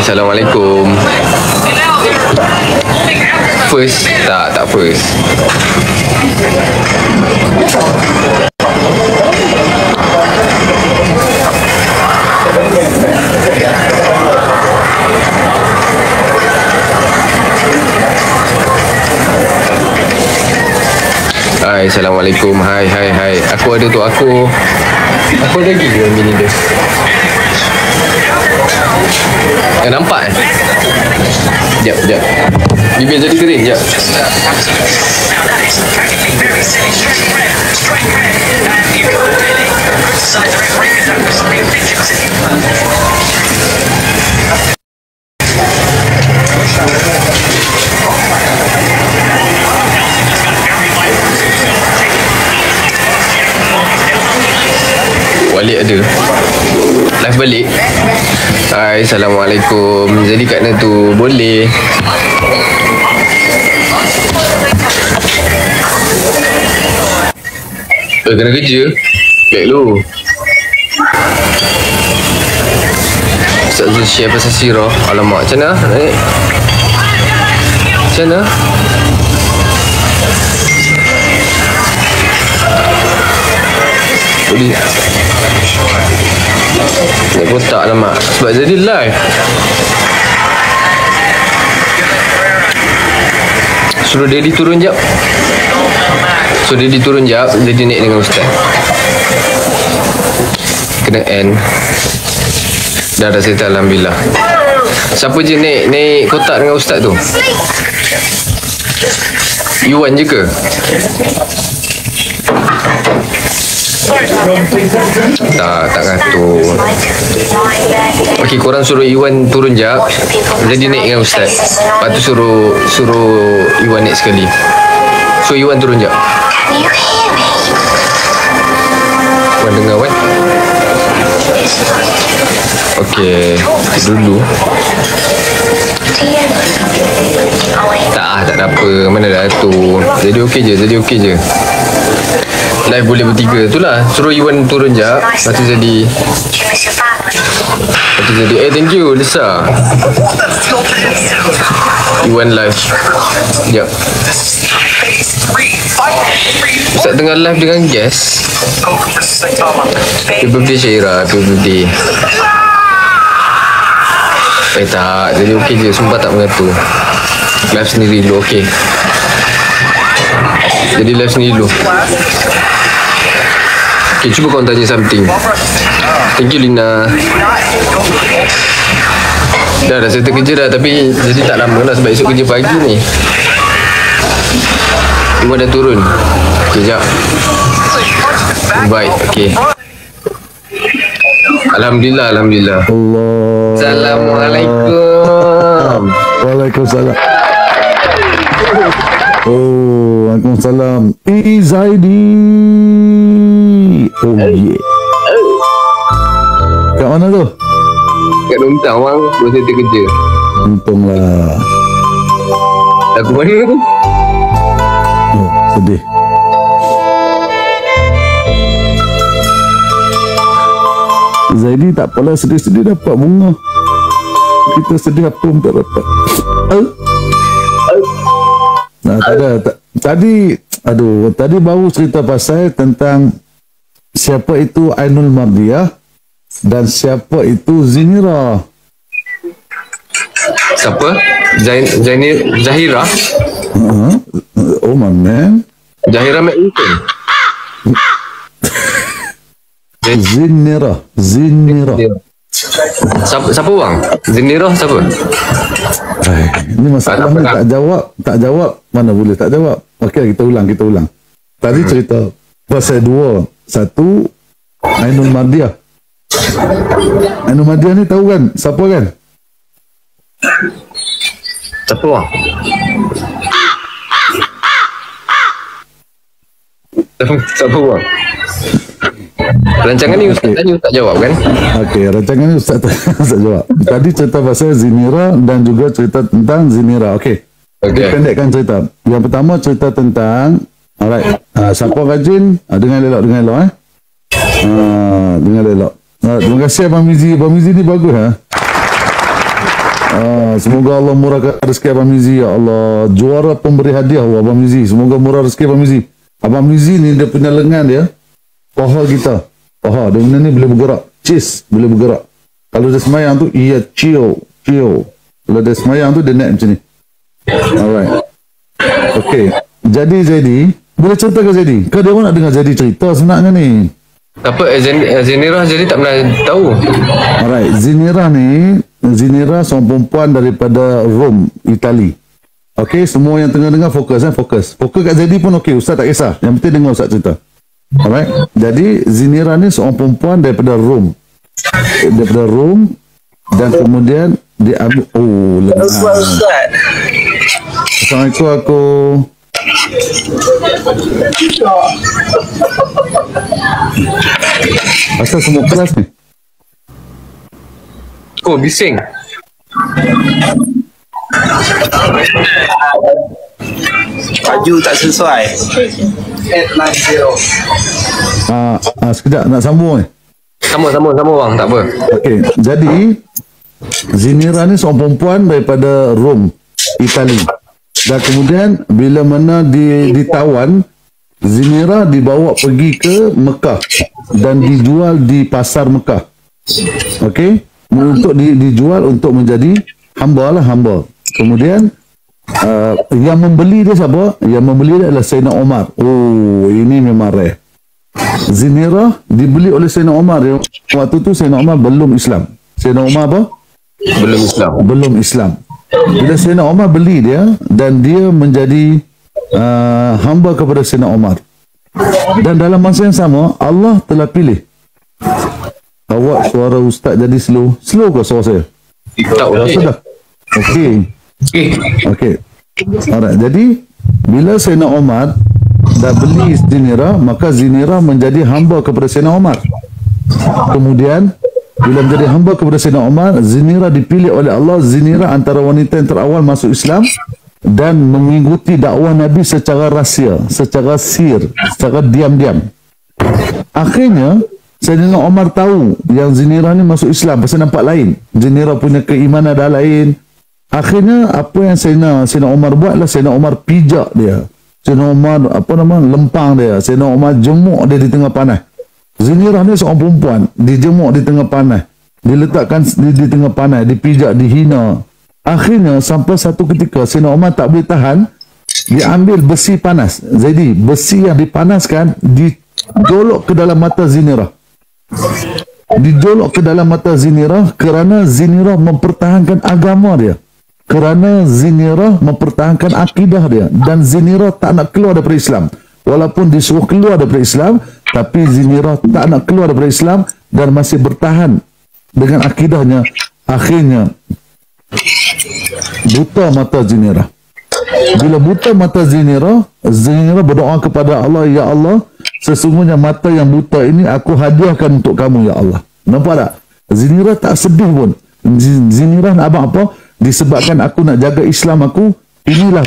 Assalamualaikum. First? Tak first. Hai, Assalamualaikum. Hai. Aku ada tu, aku ada lagi ke bini dia? Nampak eh? Sekejap. Bibir jadi kering, sekejap. Balik ada. Live balik. Hai, Assalamualaikum. Jadi kat mana tu? Boleh. Kena kerja. Baik lu. Ustaz Zul share pasal sirah. Alamak, macam mana? Macam mana? Boleh. Naik kotak lah mak. Sebab jadi live. Suruh Daddy turun jap. Daddy naik dengan Ustaz. Kena end. Dah settle, Alhamdulillah. Siapa je naik kotak dengan Ustaz tu? Iwan je ke? Tak ngatur. Okey, korang suruh Iwan turun jap. Jadi naik dengan Ustaz. Lepas tu suruh Iwan naik sekali. So Iwan turun jap. Iwan dengar Wan. Okey, dulu. Tak ada apa. Mana dah tu. Jadi okey je. Live boleh bertiga. Itulah. Suruh Iwan turun jap. Lepas tu jadi. Thank you Lisa. Iwan live. Sekejap. Ustaz tengah live dengan guest. Happy birthday Syaira. Happy birthday. Tak. Jadi okey je. Sumpah tak mengatur. Live sendiri dulu. Okey. Jadi live sendiri dulu. Okay, cuba korang tanya something. Thank you Lina. Dah settle kerja dah. Tapi jadi tak lama lah. Sebab esok kerja pagi ni. Iwan dah turun. Sekejap. Baik, okay. Alhamdulillah. Allah. Assalamualaikum. Waalaikumsalam. Oh, Waalaikumsalam. Zaidi. Oh yeah. Kat mana tu? Kat Lontang bang. Baru settle kerja. Untunglah. Aku mana tu? Oh, sedih. Zaidi tak apalah, sedih-sedih dapat bunga. Kita sedih apa pun tak dapat. Nah, tak ada. Tadi baru cerita pasal tentang siapa itu Ainul Mardiah dan siapa itu Zinira. Siapa? Zahira? Oh my man. Zahira McNichol. Zinira. Siapa bang? Zinira siapa? Ini masalah ni tak jawab mana boleh tak jawab. Okey, kita ulang. Tadi cerita pasal dua. Satu Ainul Mardiah. Ainul Mardiah ni tahu kan siapa kan? Siapa bang? Siapa bang? Rancangan ni Ustaz tanya, Ustaz jawab kan? Okey, rancangan ni Ustaz jawab. Tadi cerita pasal Zinira dan juga cerita tentang Zinira. Okey. Pendekkan cerita. Yang pertama cerita tentang alright. Siapa rajin? Dengar elok dengar elok. Terima kasih Abang Mizi. Abang Mizi ni bagus Semoga Allah murahkan rezeki Abang Mizi ya Allah. Juara pemberi hadiah Abang Mizi. Semoga murah rezeki Abang Mizi. Abang Mizi ni dia punya lengan dia, paha kita. Paha dia punya ni boleh bergerak. Chest boleh bergerak. Kalau dia semayang tu ia chill. Kalau dia semayang tu dia naik macam ni. Alright. Okay. Jadi boleh cerita ke Zaidi? Kau dia orang nak dengar Zaidi cerita sebenarnya ni. Apa Zenira jadi tak pernah tahu. Alright, Zenira seorang perempuan daripada Rome, Itali. Okey, semua yang tengah dengar fokus. Fokus kat Zaidi pun okey, Ustaz tak kisah. Yang penting dengar Ustaz cerita. Alright. Jadi Zenira ni seorang perempuan daripada Rome. Dan kemudian dia ambil Ustaz. Assalamualaikum aku. Asal semua kelas ni? Oh, bising. Baju tak sesuai. 890. Sekejap nak sambung ni. Sama bang, tak apa. Okey, jadi Zenira ni seorang perempuan daripada Rome, Itali. Dan kemudian bila mana ditawan, Zenira dibawa pergi ke Mekah dan dijual di pasar Mekah. Okey, untuk dijual untuk menjadi hamba. Kemudian yang membeli dia siapa? Yang membeli dia adalah Sayyidina Umar. Oh, ini memang rare. Zenira dibeli oleh Sayyidina Umar. Waktu tu Sayyidina Umar belum Islam. Sayyidina Umar apa? Belum Islam. Bila Sayyidina Umar beli dia dan dia menjadi hamba kepada Sayyidina Umar. Dan dalam masa yang sama Allah telah pilih. Awak suara ustaz jadi slow ke suara saya? Tak boleh. Okey. Alright, jadi bila Sayyidina Umar dah beli Zenira, maka Zenira menjadi hamba kepada Sayyidina Umar. Kemudian bila menjadi hamba kepada Sayyidina Umar, Zenira dipilih oleh Allah. Zenira antara wanita yang terawal masuk Islam dan mengikuti dakwah Nabi secara rahsia, secara sir, secara diam-diam. Akhirnya Sayyidina Umar tahu yang Zenira ni masuk Islam pasal nampak lain. Zenira punya keimanan dah lain. Akhirnya apa yang Sayyidina Umar buat adalah Sayyidina Umar pijak dia. Sayyidina Umar lempang dia. Sayyidina Umar jemuk dia di tengah panas. Zenira ni seorang perempuan, dijemuk di tengah panas, diletakkan di tengah panas, dipijak, dihina. Akhirnya sampai satu ketika Sayyidina Umar tak boleh tahan, dia ambil besi panas. Jadi besi yang dipanaskan dijolok ke dalam mata Zenira. Dijolok ke dalam mata Zenira kerana Zenira mempertahankan agama dia. Kerana Zenira mempertahankan akidah dia. Dan Zenira tak nak keluar daripada Islam. Walaupun disuruh keluar daripada Islam, tapi Zenira tak nak keluar daripada Islam dan masih bertahan dengan akidahnya. Akhirnya buta mata Zenira. Bila buta mata Zenira, Zenira berdoa kepada Allah, ya Allah, sesungguhnya mata yang buta ini aku hadiahkan untuk kamu, ya Allah. Nampak tak? Zenira tak sedih pun. Zenira nak abang apa? Disebabkan aku nak jaga Islam aku, inilah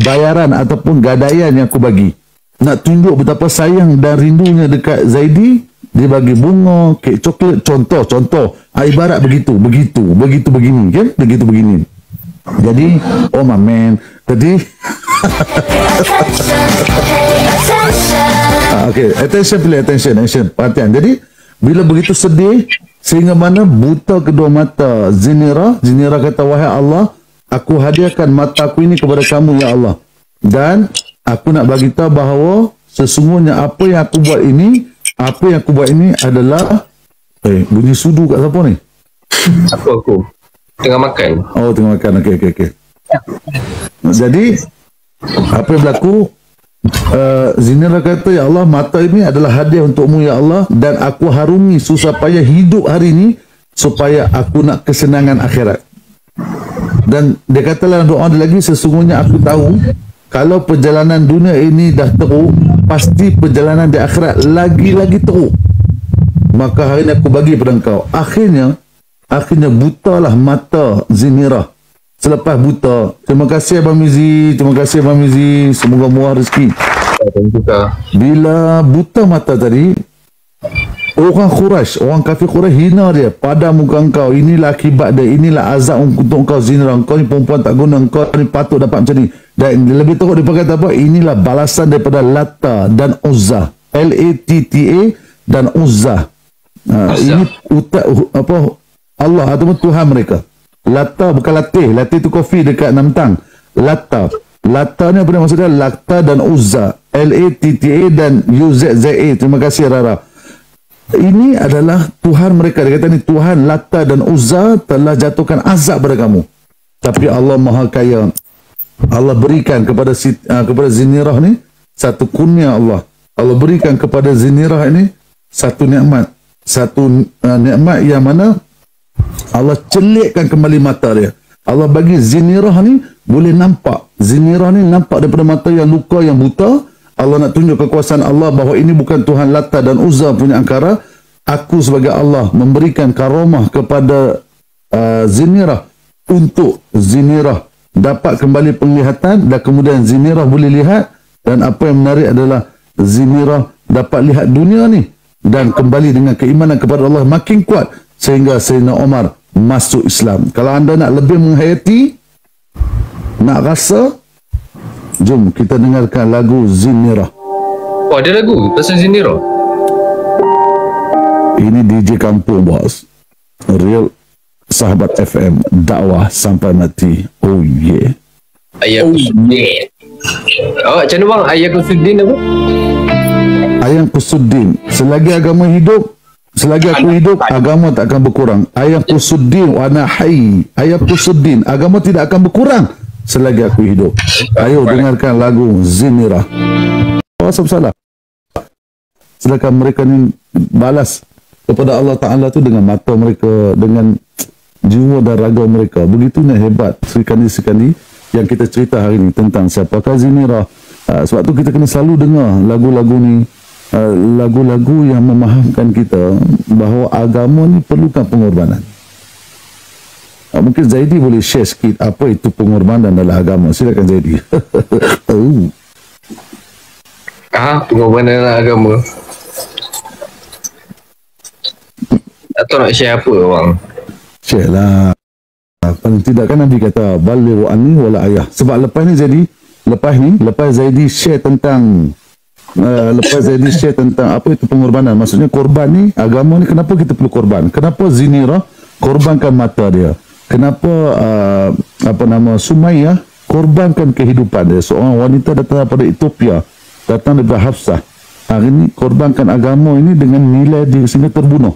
bayaran ataupun gadaian yang aku bagi. Nak tunjuk betapa sayang dan rindunya dekat Zaidi, dia bagi bunga, kek coklat, contoh. Ibarat begitu, begini, kan? Begitu begini. Jadi, oh my man. Jadi, okay, attention. Perhatian. Jadi, bila begitu sedih, sehingga mana buta kedua mata Zenira kata, wahai Allah, aku hadiahkan mataku ini kepada kamu, ya Allah. Dan aku nak bagi tahu bahawa sesungguhnya apa yang aku buat ini adalah bunyi sudu kat siapa ni? Aku tengah makan. Oh, tengah makan. Okey. Jadi apa yang berlaku? Zenira kata, ya Allah, mata ini adalah hadiah untukmu, ya Allah, dan aku harungi susah payah hidup hari ini supaya aku nak kesenangan akhirat. Dan dia kata dalam doa dia lagi, sesungguhnya aku tahu kalau perjalanan dunia ini dah teruk, pasti perjalanan di akhirat lagi-lagi teruk. Maka hari ini aku bagi pada engkau. Akhirnya butalah mata Zenira. Selepas buta, terima kasih Abang Mizi. Semoga murah rezeki. Bila buta mata tadi, Orang Quraisy, orang kafir Quraisy hina dia pada muka engkau. Inilah akibat dia, inilah azab untuk engkau zina. Engkau ni perempuan tak guna, engkau ni patut dapat macam ni. Dan lebih teruk dia kata apa? Inilah balasan daripada Latta dan Uzza. Latta dan Uzza. Ini Allah ataupun Tuhan mereka. Latta bukan latih. Latih tu kopi dekat Namtang. Latta. Latta ni apa dia maksudnya? Latta dan Uzza. Latta dan Uzza. Terima kasih Rara. Ini adalah Tuhan mereka. Dia kata ni Tuhan Latta dan Uzza telah jatuhkan azab pada kamu. Tapi Allah Maha Kaya. Allah berikan kepada Zinirah ni satu kurnia Allah. Allah berikan kepada Zinirah ini satu nikmat. Satu nikmat yang mana Allah celikkan kembali mata dia. Allah bagi Zinirah ni boleh nampak. Zinirah ni nampak daripada mata yang luka, yang buta. Allah nak tunjuk kekuasaan Allah bahawa ini bukan Tuhan Latta dan Uzza punya angkara. Aku sebagai Allah memberikan karamah kepada Zinirah untuk Zinirah dapat kembali penglihatan dan kemudian Zinirah boleh lihat. Dan apa yang menarik adalah Zinirah dapat lihat dunia ni dan kembali dengan keimanan kepada Allah makin kuat sehingga Sayyidina Umar masuk Islam. Kalau anda nak lebih menghayati, nak rasa, jom kita dengarkan lagu Zinirah. Oh, ada lagu pasal Zinirah? Ini DJ Kampung, bos. Real Sahabat FM, dakwah sampai mati. Oh yeah. Ayah Kusudin. Oh, macam mana bang? Ayah Kusudin apa? Ayah Kusudin. Selagi agama hidup, selagi aku hidup, agama tak akan berkurang. Ayah Kusudin wa ana hayy. Ayah Kusudin, agama tidak akan berkurang selagi aku hidup. Ayo dengarkan lagu Zinirah. Apa salah? Sedangkan mereka ni balas kepada Allah Ta'ala tu dengan mata mereka, dengan jiwa dan raga mereka. Begitu hebat sekali-sekali yang kita cerita hari ini tentang siapakah Zinirah. Sebab tu kita kena selalu dengar lagu-lagu ni, lagu-lagu yang memahamkan kita bahawa agama ni perlukan pengorbanan. Mungkin Zaidi boleh share sikit apa itu pengorbanan dalam agama. Silakan Zaidi. Pengorbanan dalam agama. Atau nak share apa bang? Share lah. Paling tidak kan Nabi kata balighu anni wala ayah. Sebab lepas Zaidi share tentang apa itu pengorbanan. Maksudnya korban ni, agama ni kenapa kita perlu korban? Kenapa Zinirah korbankan mata dia? Kenapa Sumayyah korbankan kehidupan dia? Seorang wanita datang daripada Ethiopia, datang daripada Hafsah. Hari ini korbankan agama ini dengan nilai dia sehingga terbunuh.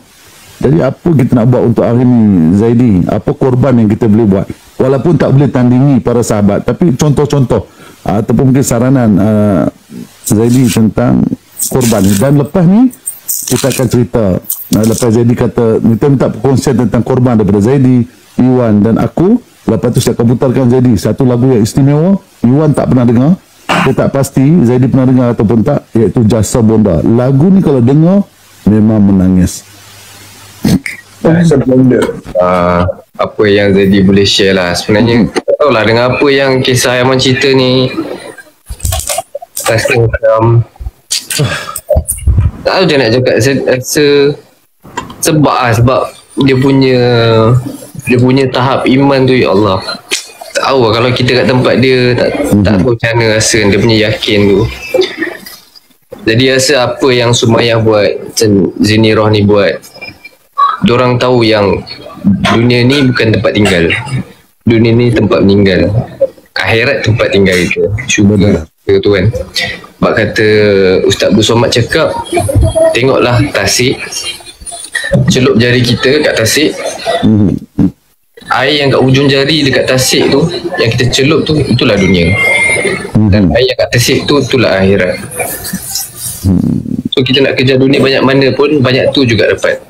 Jadi apa kita nak buat untuk hari ini, Zaidi? Apa korban yang kita boleh buat? Walaupun tak boleh tandingi para sahabat, tapi contoh-contoh ataupun mungkin saranan Zaidi tentang korban. Dan lepas ni kita akan cerita. Lepas Zaidi kata, kita minta perkongsian tentang korban daripada Zaidi, Iwan dan aku. Lepas tu saya akan putarkan Zaidi satu lagu yang istimewa. Iwan tak pernah dengar, saya tak pasti Zaidi pernah dengar ataupun tak, iaitu Jasa Bonda. Lagu ni kalau dengar memang menangis. Apa yang Zaidi boleh share lah sebenarnya. Tak tahulah dengan apa yang kisah Aiman cerita ni, rasa macam tak tahu je nak cakap. Rasa sebab dia punya tahap iman tu, ya Allah, tak tahu lah, kalau kita kat tempat dia tak tahu macam mana rasa dia punya yakin tu. Jadi rasa apa yang Sumayyah buat, Zinirah ni buat, diorang tahu yang dunia ni bukan tempat tinggal. Dunia ni tempat meninggal. Akhirat tempat tinggal itu. Syurga tu kan. Sebab kata Ustaz Abdul Somad cakap, tengoklah tasik, celup jari kita kat tasik, air yang kat ujung jari dekat tasik tu, yang kita celup tu, itulah dunia. Dan air yang kat tasik tu, itulah akhirat. So kita nak kejar dunia banyak mana pun, banyak tu juga dapat.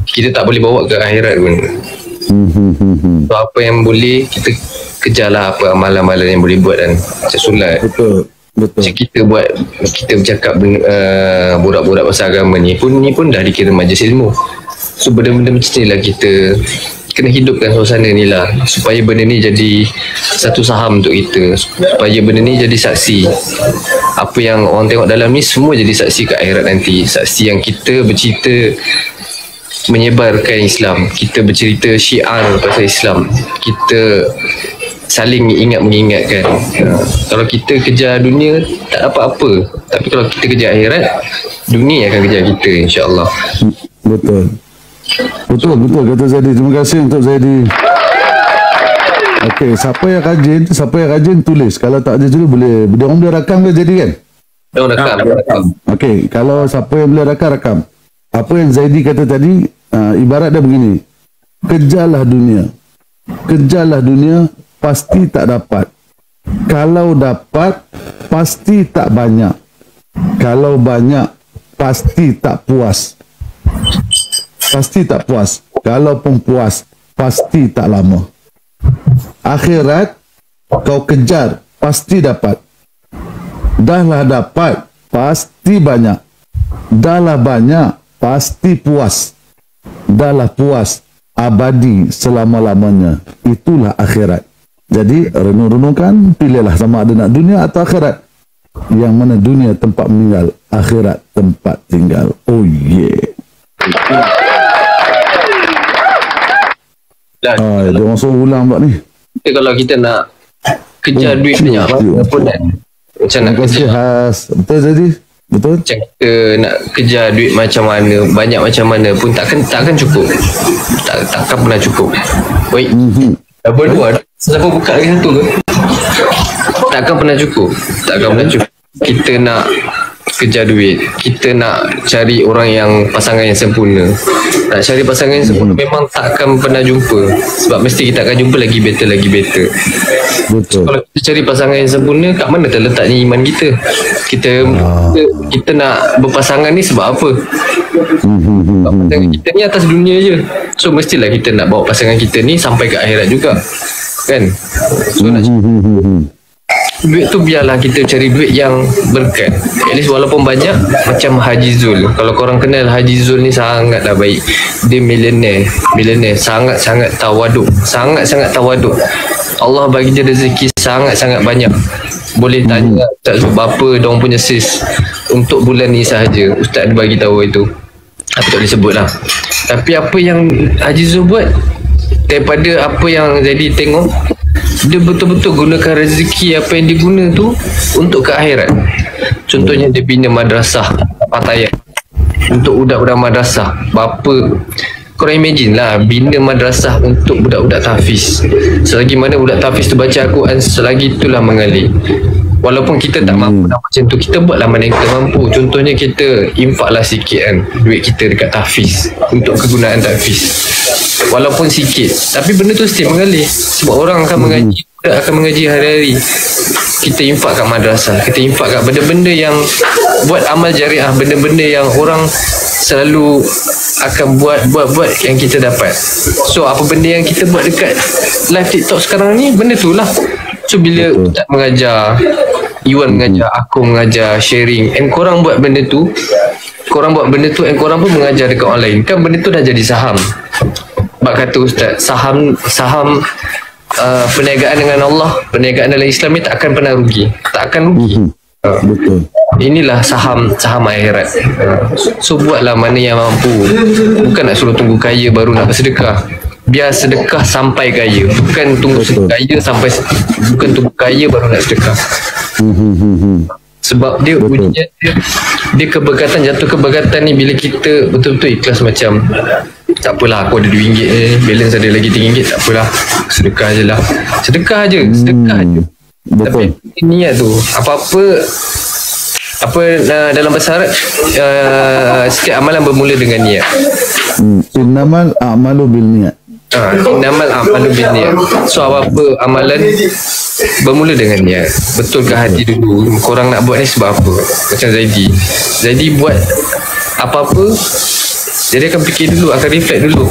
Kita tak boleh bawa ke akhirat pun. So apa yang boleh kita kejarlah, apa amalan-amalan yang boleh buat, dan macam solat. Betul. Macam kita buat, kita bercakap borak-borak pasal agama ni pun dah dikira majlis ilmu. So benda-benda macam ni lah kita kena hidupkan suasana ni lah, supaya benda ni jadi satu saham untuk kita, supaya benda ni jadi saksi. Apa yang orang tengok dalam ni semua jadi saksi ke akhirat nanti. Saksi yang kita bercerita menyebarkan Islam, kita bercerita syiar pasal Islam, kita saling ingat mengingatkan. Kalau kita kejar dunia tak dapat apa, tapi kalau kita kejar akhirat, dunia akan kejar kita, insya-Allah. Betul kata Zaidi. Terima kasih untuk Zaidi. Okey, siapa yang rajin tulis. Kalau tak ada juga boleh, dia orang boleh rakam ke jadi kan? Dia rakam. Okey, kalau siapa yang boleh rakam. Apa yang Zaidi kata tadi, ibarat dia begini. Kejarlah dunia, pasti tak dapat. Kalau dapat, pasti tak banyak. Kalau banyak, pasti tak puas. Kalaupun puas, pasti tak lama. Akhirat kau kejar, pasti dapat. Dahlah dapat, pasti banyak. Dahlah banyak, pasti puas. Dahlah puas, abadi selama-lamanya. Itulah akhirat. Jadi renung-renungkan, pilihlah sama ada nak dunia atau akhirat. Yang mana dunia tempat meninggal, akhirat tempat tinggal. Oh yeah. Dia masuk ulang pula ni. Kalau kita nak kejar duit banyak, macam nak kerja khas. Betul jadi. Betul. Macam kita nak kejar duit macam mana, banyak macam mana pun takkan cukup. Takkan pernah cukup. Baik. Double dua. Siapa buka lagi satu ke? Takkan pernah cukup. Kita nak kejar duit, kita nak cari orang yang pasangan yang sempurna. Nak cari pasangan yang sempurna memang takkan pernah jumpa, sebab mesti kita akan jumpa lagi better. Betul. Kalau kita cari pasangan yang sempurna, kat mana terletaknya iman kita? Kita nak berpasangan ni sebab apa? Sebab pasangan kita ni atas dunia je. So mestilah kita nak bawa pasangan kita ni sampai ke akhirat juga, kan? So nak duit tu biarlah kita cari duit yang berkat. At least walaupun banyak, macam Haji Zul. Kalau korang kenal Haji Zul ni, sangatlah baik. Dia millionaire, sangat-sangat tawaduk. Allah bagi dia rezeki sangat-sangat banyak. Boleh tanya Ustaz berapa diorang punya sis untuk bulan ni sahaja. Ustaz dia bagi tahu itu. Aku tak boleh sebut lah. Tapi apa yang Haji Zul buat, daripada apa yang jadi tengok, dia betul-betul gunakan rezeki apa yang diguna tu untuk ke akhirat. Contohnya dia bina madrasah Patayah untuk budak-budak madrasah. Berapa korang imagine lah, bina madrasah untuk budak-budak tahfiz. Selagi mana budak tahfiz tu baca Al-Quran, selagi itulah mengalir. Walaupun kita tak mampu nak macam tu, kita buatlah mana yang kita mampu. Contohnya kita infaklah sikit kan duit kita dekat tahfiz, untuk kegunaan tahfiz. Walaupun sikit, tapi benda tu still mengalir. Sebab orang akan mengaji, budak akan mengaji hari-hari. Kita infak kat madrasah, kita infak kat benda-benda yang buat amal jariah, benda-benda yang orang selalu akan buat yang kita dapat. So apa benda yang kita buat dekat live TikTok sekarang ni, benda tu lah. So bila Ustaz mengajar, Iwan mengajar, aku mengajar, sharing, and korang buat benda tu, and korang pun mengajar dekat online, kan benda tu dah jadi saham. Bak kata Ustaz, saham perniagaan dengan Allah, perniagaan dalam Islam ni tak akan pernah rugi, tak akan rugi. Betul. Inilah saham akhirat. So buatlah mana yang mampu. Bukan nak suruh tunggu kaya baru nak bersedekah. Biar sedekah sampai kaya, bukan tunggu kaya sampai, bukan tunggu kaya baru nak sedekah. Sebab dia bunyinya dia keberkatan, jatuh keberkatan ni bila kita betul-betul ikhlas. Macam tak apalah, aku ada RM2 ni, balance ada lagi RM3, tak apalah, sedekah je lah. Sedekah je. Tapi niat tu, apa dalam bahasa Arab, setiap amalan bermula dengan niat. Innamal a'malu bil niat. Innamal a'malu bin niat. So apa amalan bermula dengan niat. Betul ke hati dulu, korang nak buat ni sebab apa? Macam Zaidi buat apa-apa, jadi akan fikir dulu, akan reflect dulu.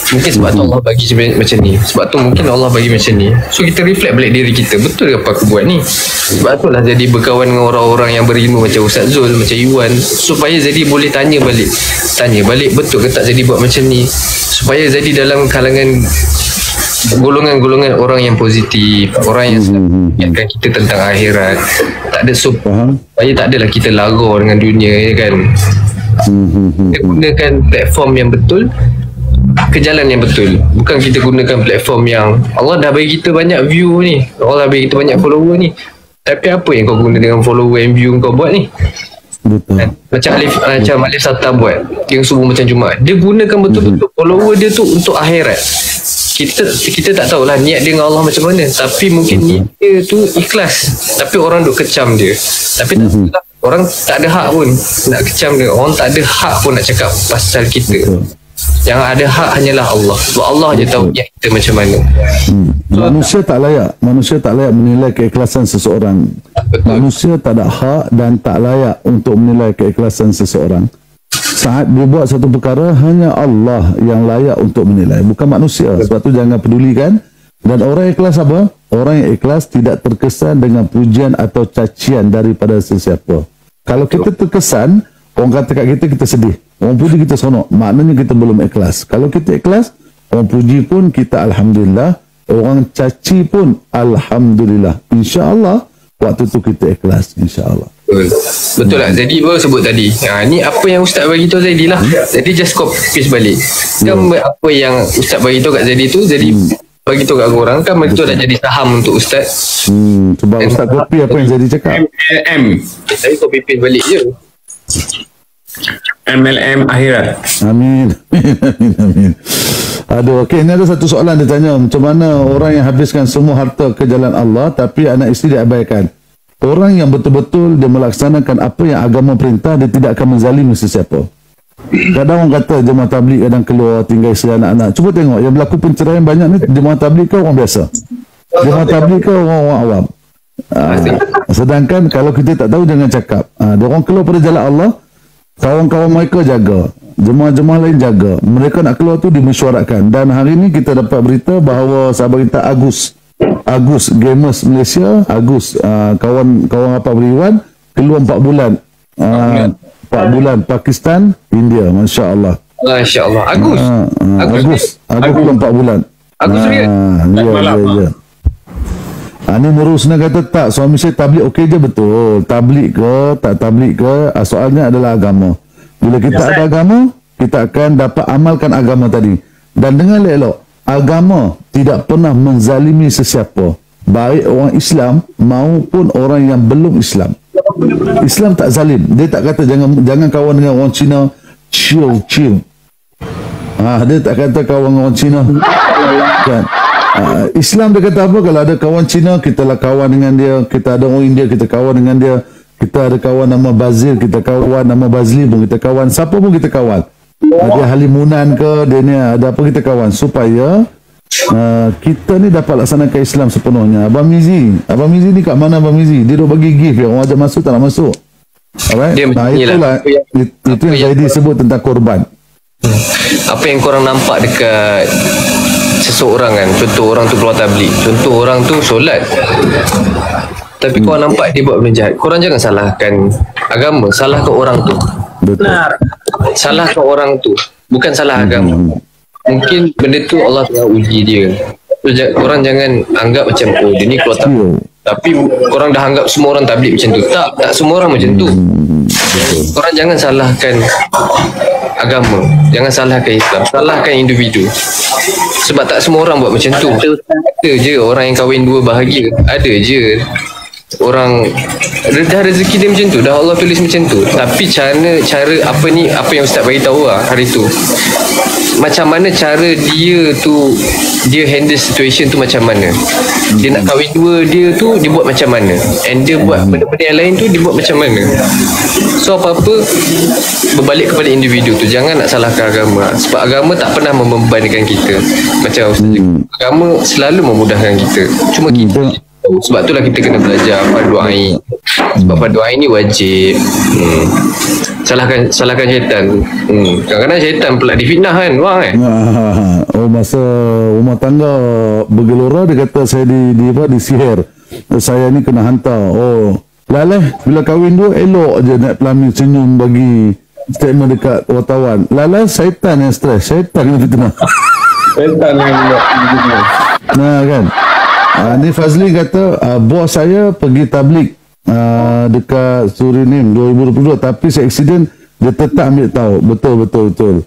Mungkin sebab tu Allah bagi macam ni. Sebab tu mungkin Allah bagi macam ni. So kita reflect balik diri kita. Betul ke apa aku buat ni? Sebab tu lah jadi berkawan dengan orang-orang yang berilmu macam Ustaz Zul, macam Iwan, supaya jadi boleh tanya balik, betul ke tak jadi buat macam ni, supaya jadi dalam kalangan golongan-golongan orang yang positif, orang yang ingatkan kita tentang akhirat. Tak ada supaya tak adalah kita lara dengan dunia, ya kan. Kita gunakan platform yang betul ke jalan yang betul. Bukan kita gunakan platform yang Allah dah bagi kita banyak view ni, Allah dah bagi kita banyak follower ni, tapi apa yang kau guna dengan follower and view kau buat ni? Betul. Macam Alif Sata buat yang subuh macam Jumaat, dia gunakan betul-betul follower dia tu untuk akhirat. Kita tak tahulah niat dia dengan Allah macam mana, tapi mungkin niat dia tu ikhlas, tapi orang duk kecam dia. Tapi tak tahulah, orang tak ada hak pun nak kecam dia, orang tak ada hak pun nak cakap pasal kita. Yang ada hak hanyalah Allah. Sebab Allah je tahu niat kita macam mana. Manusia tak layak menilai keikhlasan seseorang. Manusia tak ada hak dan tak layak untuk menilai keikhlasan seseorang. Saat dia buat satu perkara, hanya Allah yang layak untuk menilai, bukan manusia. Sebab tu jangan pedulikan. Dan orang ikhlas apa? Orang yang ikhlas tidak terkesan dengan pujian atau cacian daripada sesiapa. Kalau kita terkesan, orang kata kat kita sedih, orang puji kita seronok, maknanya kita belum ikhlas. Kalau kita ikhlas, orang puji pun kita alhamdulillah, orang caci pun alhamdulillah. InsyaAllah waktu tu kita ikhlas, insyaAllah. Betul lah. Jadi baru sebut tadi, ni apa yang Ustaz bagi tahu Zaidi lah. Jadi just copy paste balik. Apa yang Ustaz bagi tahu kat Zaidi tu, jadi bagi tahu kat korang kan, itu dah jadi saham untuk Ustaz. Sebab Ustaz copy apa yang Zaidi cakap. MLM. Tapi copy paste balik je. MLM akhirat. Amin. Amin. Aduh, okey, ini ada satu soalan dia tanya, macam mana orang yang habiskan semua harta ke jalan Allah tapi anak isteri diabaikan? Orang yang betul-betul dia melaksanakan apa yang agama perintah, dia tidak akan menzalimi sesiapa. Kadang orang kata jemaah tabligh kadang keluar tinggal isteri anak-anak. Cuba tengok yang berlaku penceraian banyak ni, jemaah tabligh ke orang biasa? Jemaah tabligh ke orang awam? Sedangkan kalau kita tak tahu, jangan cakap. Dia orang keluar pada jalan Allah, kawan-kawan mereka jaga, jemaah-jemaah lain jaga. Mereka nak keluar tu dimesyuaratkan. Dan hari ni kita dapat berita bahawa sahabat kita Agus Gamers Malaysia, Agus kawan apa beriwan, keluar 4 bulan. 4 bulan Pakistan, India, masya-Allah. Masya-Allah. Agus keluar 4 bulan. Agus Rian. Ya. Ni Nurul Senang kata tak, suami saya tabligh okey je. Betul, tabligh ke tak tabligh ke, soalnya adalah agama. Bila kita ada agama, kita akan dapat amalkan agama tadi. Dan dengan elok, agama tidak pernah menzalimi sesiapa, baik orang Islam maupun orang yang belum Islam. Islam tak zalim. Dia tak kata jangan kawan dengan orang Cina, chill. Dia tak kata kawan dengan orang Cina kan. Islam dia kata apa? Kalau ada kawan Cina, kita lah kawan dengan dia. Kita ada orang India, kita kawan dengan dia. Kita ada kawan nama Bazil, kita kawan nama Bazli pun kita kawan. Siapa pun kita kawan. Dia Halimunan ke, dia ni ada apa, kita kawan. Supaya kita ni dapat laksanakan Islam sepenuhnya. Abang Mizi ni kat mana Abang Mizi? Dia dah bagi gift ya. Orang ajak masuk tak nak masuk. Alright. Itulah itu yang Zaidi sebut tentang korban. Apa yang korang nampak dekat seseorang kan, contoh orang tu keluar tabligh, contoh orang tu solat, tapi korang nampak dia buat benda jahat, korang jangan salahkan agama, salahkan orang tu. Betul. Salahkan orang tu, bukan salah agama. Mungkin benda tu Allah tengah uji dia. So, korang jangan anggap macam dia ni keluar tabligh, tapi korang dah anggap semua orang tabligh macam tu. Tak semua orang macam tu. Korang jangan salahkan agama, jangan salahkan Islam, salahkan individu. Sebab tak semua orang buat macam tu. Ada je orang yang kahwin 2 bahagia, ada je orang dah rezeki dia macam tu, dah Allah tulis macam tu. Tapi cara apa yang Ustaz bagi tahu hari tu, macam mana cara dia handle situation tu, macam mana dia nak kahwin 2 dia tu, dia buat macam mana, and dia buat benda-benda yang lain tu, dia buat macam mana. So apa-apa berbalik kepada individu tu. Jangan nak salahkan agama, sebab agama tak pernah membebankan kita. Macam Ustaz agama selalu memudahkan kita, cuma kita sebab itulah kita kena belajar fardu ain. Sebab fardu ain ni wajib. Salahkan syaitan. Kadang-kadang syaitan pula difitnah kan, wang kan. Masa rumah tangga bergelora, dia kata saya disihir. Saya ni kena hantar. Laleh, bila kahwin tu elok je naik pelamin senyum bagi statement dekat wartawan. Laleh, syaitan yang stres, syaitan yang fitnah. Syaitan yang Nah kan. Ni Fazli kata bos saya pergi tablik dekat Suriname 2022, tapi seaksiden dia tetap ambil tahu. Betul.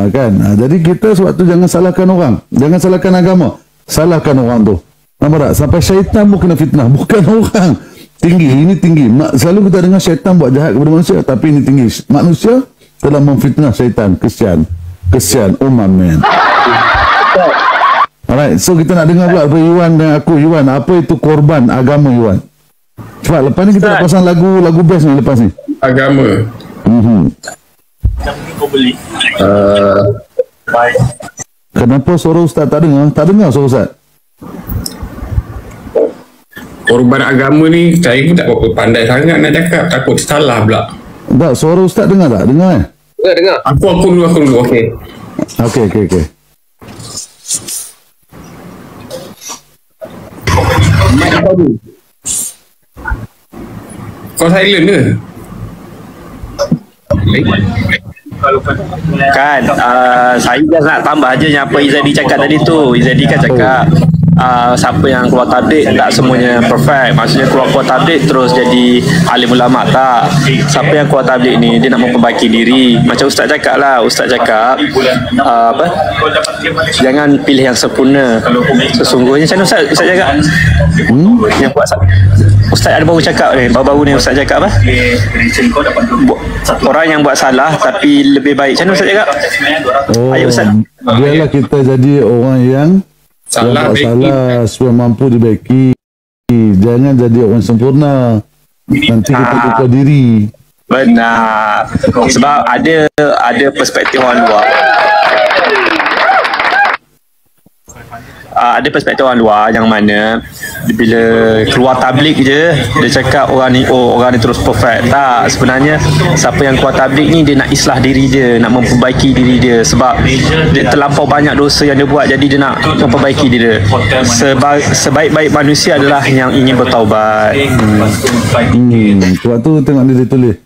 Kan. Jadi kita sebab tu jangan salahkan orang, jangan salahkan agama, salahkan orang tu. Nampak tak? Sampai syaitan pun kena fitnah, bukan orang. Ini tinggi. Selalu kita dengar syaitan buat jahat kepada manusia, tapi ini tinggi. Manusia telah memfitnah syaitan. Kesian umat men. Alright, so kita nak dengar pula daripada Iwan dan aku. Iwan, apa itu korban agama, Iwan? Cepat, lepas ni kita nak pasang lagu best ni lepas ni. Agama. Kenapa suara Ustaz tak dengar? Tak dengar suara Ustaz? Korban agama ni saya pun tak berapa pandai sangat nak cakap, takut salah pula. Tak, suara Ustaz dengar tak? Dengar Dengar. Aku dulu. Okey. Okey. Kau silent ke? Kan, saya just nak tambah je yang apa Izzadi cakap tadi tu. Izzadi kan cakap siapa yang keluar tablik tak semuanya perfect. Maksudnya keluar tablik terus jadi alim ulama, tak. Siapa yang keluar tablik ni dia nak memperbaiki diri. Macam Ustaz cakap lah, Ustaz cakap jangan pilih yang sempurna. Sesungguhnya macam mana Ustaz cakap? Yang buat Ustaz ada baru cakap ni, baru-baru ni Ustaz cakap apa? Orang yang buat salah tapi lebih baik. Macam mana Ustaz cakap? Ayo Ustaz. Biarlah kita jadi orang yang Salah supaya mampu dibaiki. Jangan jadi orang sempurna, nanti kita lupa diri. Benar. Sebab ada perspektif orang luar. Ada perspektif orang luar yang mana bila keluar tablik je dia cakap orang ni terus perfect. Tak, sebenarnya siapa yang keluar tablik ni dia nak islah diri dia, nak memperbaiki diri dia, sebab dia terlampau banyak dosa yang dia buat, jadi dia nak memperbaiki diri dia. Sebaik-baik manusia adalah yang ingin bertaubat. Sebab tu tengok dia tulis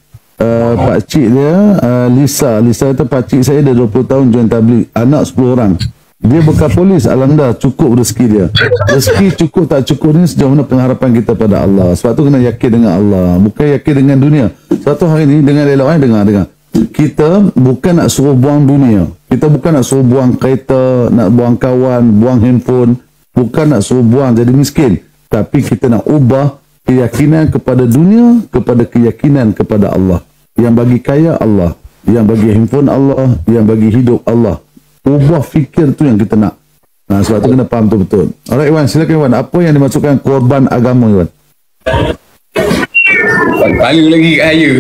pakcik dia Lisa kata pakcik saya dah 20 tahun join tablik, anak 10 orang. Dia bekas polis, alhamdulillah cukup rezeki dia. Rezeki cukup tak cukup ni sejauh mana pengharapan kita pada Allah. Sebab tu kena yakin dengan Allah, bukan yakin dengan dunia. Sebab tu hari ni dengan elok dengar. Kita bukan nak suruh buang dunia. Kita bukan nak suruh buang kereta, nak buang kawan, buang handphone. Bukan nak suruh buang jadi miskin. Tapi kita nak ubah keyakinan kepada dunia kepada keyakinan kepada Allah. Yang bagi kaya Allah, yang bagi handphone Allah, yang bagi hidup Allah. Ubah fikir tu yang kita nak. Sebab tu kena faham tu betul. Alright Iwan, silakan Iwan. Apa yang dimaksudkan korban agama Iwan? Paling lagi kat saya.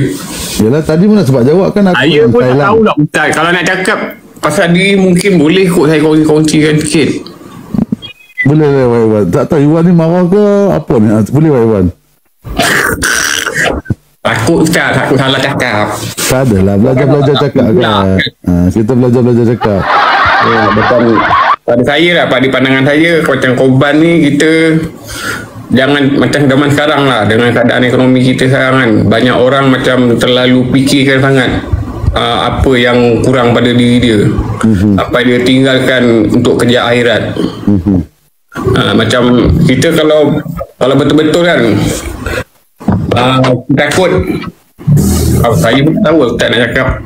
Yalah tadi pun nak sebab jawab kan aku. Saya pun tak tahu lah Ustaz. Kalau nak cakap pasal diri mungkin boleh kot saya kongsikan sikit. Boleh Iwan. Tak tahu Iwan ni marah ke apa ni? Boleh Iwan? Takut Ustaz, takut salah cakap. Tak adalah, belajar cakap kan. Kita belajar cakap. Betul. Pada saya lah, pada pandangan saya, macam korban ni kita jangan macam zaman sekarang lah, dengan keadaan ekonomi kita sekarang kan, banyak orang macam terlalu fikirkan sangat apa yang kurang pada diri dia, apa dia tinggalkan untuk kerja akhirat. Macam kita kalau betul-betul kan takut, saya pun tahu tak nak cakap.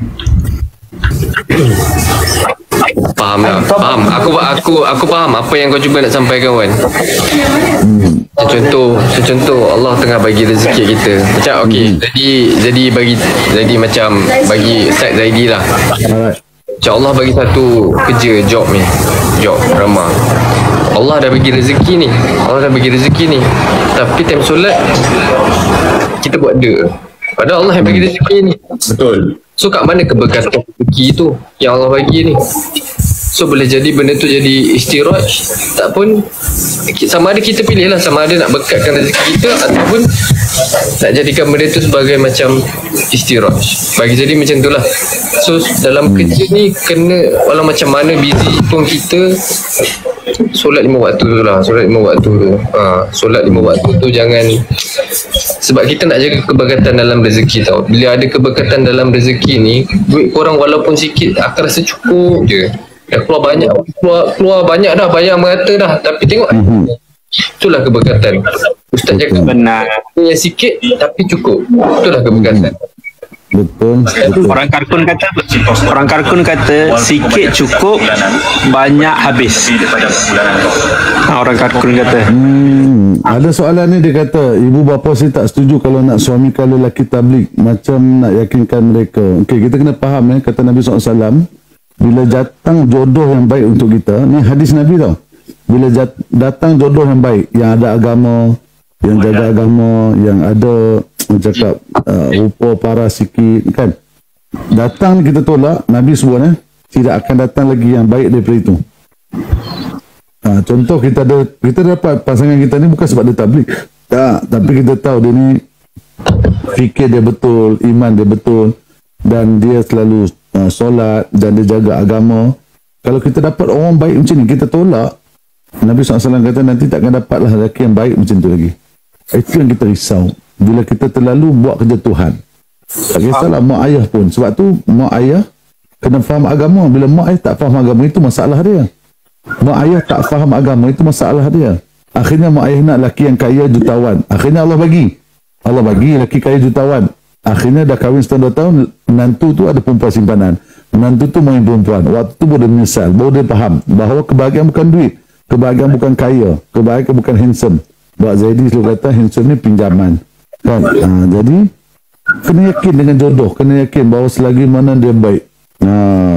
Faham. Aku faham apa yang kau cuba nak sampaikan Wan. Contoh Allah tengah bagi rezeki kita. Macam okey, jadi macam bagi Ustaz Zaidi lah. Macam Allah bagi satu kerja, job ramah. Allah dah bagi rezeki ni. Tapi time solat kita buat dia. Padahal Allah yang bagi rezeki ni. Betul. So kat mana keberkatan rezeki tu yang Allah bagi ni? So boleh jadi benda tu jadi istiraj, tak pun sama ada kita pilih lah, sama ada nak berkatkan rezeki kita ataupun nak jadikan benda tu sebagai macam istiraj. Bagi jadi macam tu lah. So dalam kerja ni kena, walau macam mana busy pun kita solat 5 waktu tu lah. Solat 5 waktu tu, solat 5 waktu tu jangan, sebab kita nak jaga keberkatan dalam rezeki tau. Bila ada keberkatan dalam rezeki ni, duit korang walaupun sikit akan rasa cukup je. Dah keluar banyak, keluar banyak dah, bayar merata dah, tapi tengok itulah keberkatan. Ustaz cakap Benar. yang sikit tapi cukup, itulah keberkatan. Betul. Orang karkun kata sikit cukup, banyak habis. Orang karkun kata. Ada soalan ni, dia kata ibu bapa saya tak setuju kalau nak suami kalau lelaki tabligh, macam nak yakinkan mereka. Okey, kita kena faham kata Nabi SAW, bila datang jodoh yang baik untuk kita, ni hadis Nabi tau. Bila datang jodoh yang baik, yang ada agama, yang jaga agama, yang ada cakap rupa paras sikit kan, datang kita tolak, Nabi sebut tidak akan datang lagi yang baik daripada itu. Contoh kita dapat pasangan kita ni bukan sebab dia tabligh, tak, tapi kita tahu dia ni fikir dia betul, iman dia betul, dan dia selalu solat dan dia jaga agama. Kalau kita dapat orang baik macam ni, kita tolak, Nabi SAW kata nanti takkan dapatlah lelaki yang baik macam tu lagi. Itu yang kita risau bila kita terlalu buat kerja Tuhan. Tak kisahlah mak ayah pun, sebab tu mak ayah kena faham agama. Bila mak ayah tak faham agama, itu masalah dia. Mak ayah tak faham agama, itu masalah dia. Akhirnya mak ayah nak lelaki yang kaya jutawan, akhirnya Allah bagi lelaki kaya jutawan. Akhirnya dah kahwin setahun 2 tahun, menantu tu ada perempuan simpanan, menantu tu main perempuan. Waktu tu baru dia menyesal, baru dia faham bahawa kebahagiaan bukan duit, kebahagiaan bukan kaya, kebahagiaan bukan handsome. Buat Zaidi selalu kata handsome ni pinjaman kan. Jadi kena yakin dengan jodoh, kena yakin bahawa selagi mana dia baik.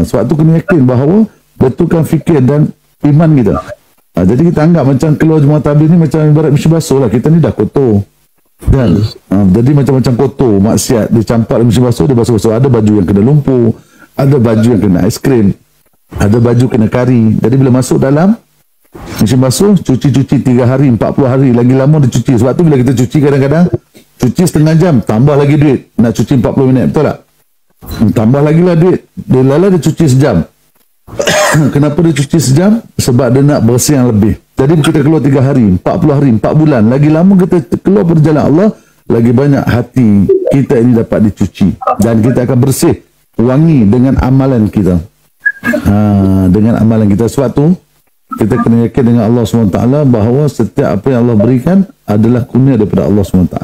Sebab tu kena yakin bahawa betulkan fikir dan iman kita. Jadi kita anggap macam keluar jemaah tabligh ni macam ibarat mesin basuh lah. Kita ni dah kotor kan. Jadi macam-macam kotor, maksiat dia campak dalam mesin basuh, dia basuh-basuh. Ada baju yang kena lumpur, ada baju yang kena aiskrim, ada baju kena kari. Jadi bila masuk dalam mesin basuh, cuci 3 hari, 40 hari, lagi lama dia cuci. Sebab tu bila kita cuci kadang-kadang cuci setengah jam, tambah lagi duit. Nak cuci 40 minit, betul tak? Tambah lagi lah duit. Dia lala dia cuci sejam. Kenapa dia cuci sejam? Sebab dia nak bersih yang lebih. Jadi kita keluar 3 hari, 40 hari, 4 bulan, lagi lama kita keluar berjalan Allah, lagi banyak hati kita ini dapat dicuci. Dan kita akan bersih, wangi dengan amalan kita. Dengan amalan kita. Sebab tu kita kena yakin dengan Allah SWT bahawa setiap apa yang Allah berikan adalah kurnia daripada Allah SWT.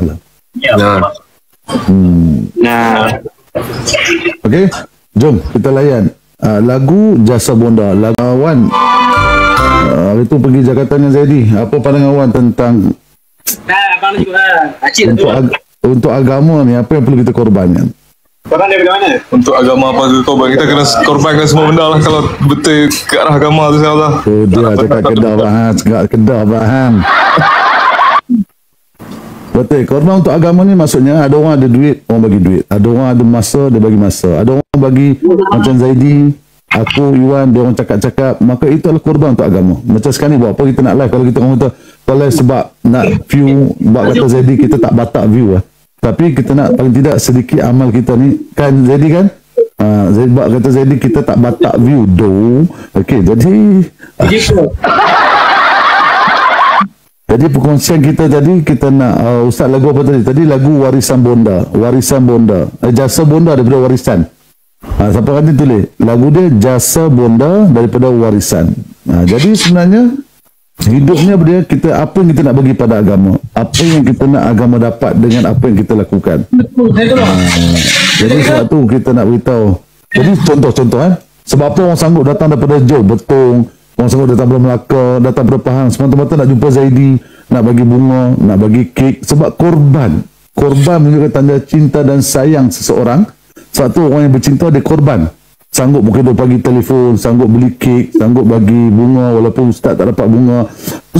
Okey, jom kita layan lagu Jasa Bonda. Lagu Wan itu pergi Jakarta dengan Zaidi. Apa pandangan Wan tentang untuk agama ni, apa yang perlu kita korbankan? Korang daripada mana? Untuk agama apa ke korban? Kita kena korbankan semua benda lah kalau betul ke arah agama tu, insyaAllah. Dia cakap Kedah bahan, cakap Kedah bahan. Betul, korban untuk agama ni maksudnya ada orang ada duit, orang bagi duit. Ada orang ada masa, dia bagi masa. Ada orang bagi macam Zaidi, aku, Iwan, dia orang cakap-cakap, maka itu adalah korban untuk agama. Macam sekarang ni buat apa kita nak live? Kalau kita orang kata live sebab nak view, buat kata Zaidi, kita tak batak view lah. Tapi kita nak paling tidak sedikit amal kita ni kan, Zaidi kan? Zaidi buat kata Zaidi, kita tak batak view doh. Okey, jadi perkongsian kita tadi, kita nak Ustaz lagu apa tadi? Tadi lagu Warisan Bonda. Warisan Bonda. Jasa Bonda daripada warisan. Siapa kata tulis? Lagu dia Jasa Bonda daripada warisan. Jadi sebenarnya hidupnya dia, kita apa yang kita nak bagi pada agama, apa yang kita nak agama dapat dengan apa yang kita lakukan. Jadi sebab tu kita nak beritahu. Jadi contoh-contoh sebab apa orang sanggup datang daripada Johor Betong, orang sanggup datang daripada Melaka, datang daripada Pahang, semata-mata nak jumpa Zaidi, nak bagi bunga, nak bagi kek. Sebab korban menunjukkan tanda cinta dan sayang seseorang. Sebab tu orang yang bercinta dia korban, sanggup pukul 2 pagi telefon, sanggup beli kek, sanggup bagi bunga walaupun ustaz tak dapat bunga.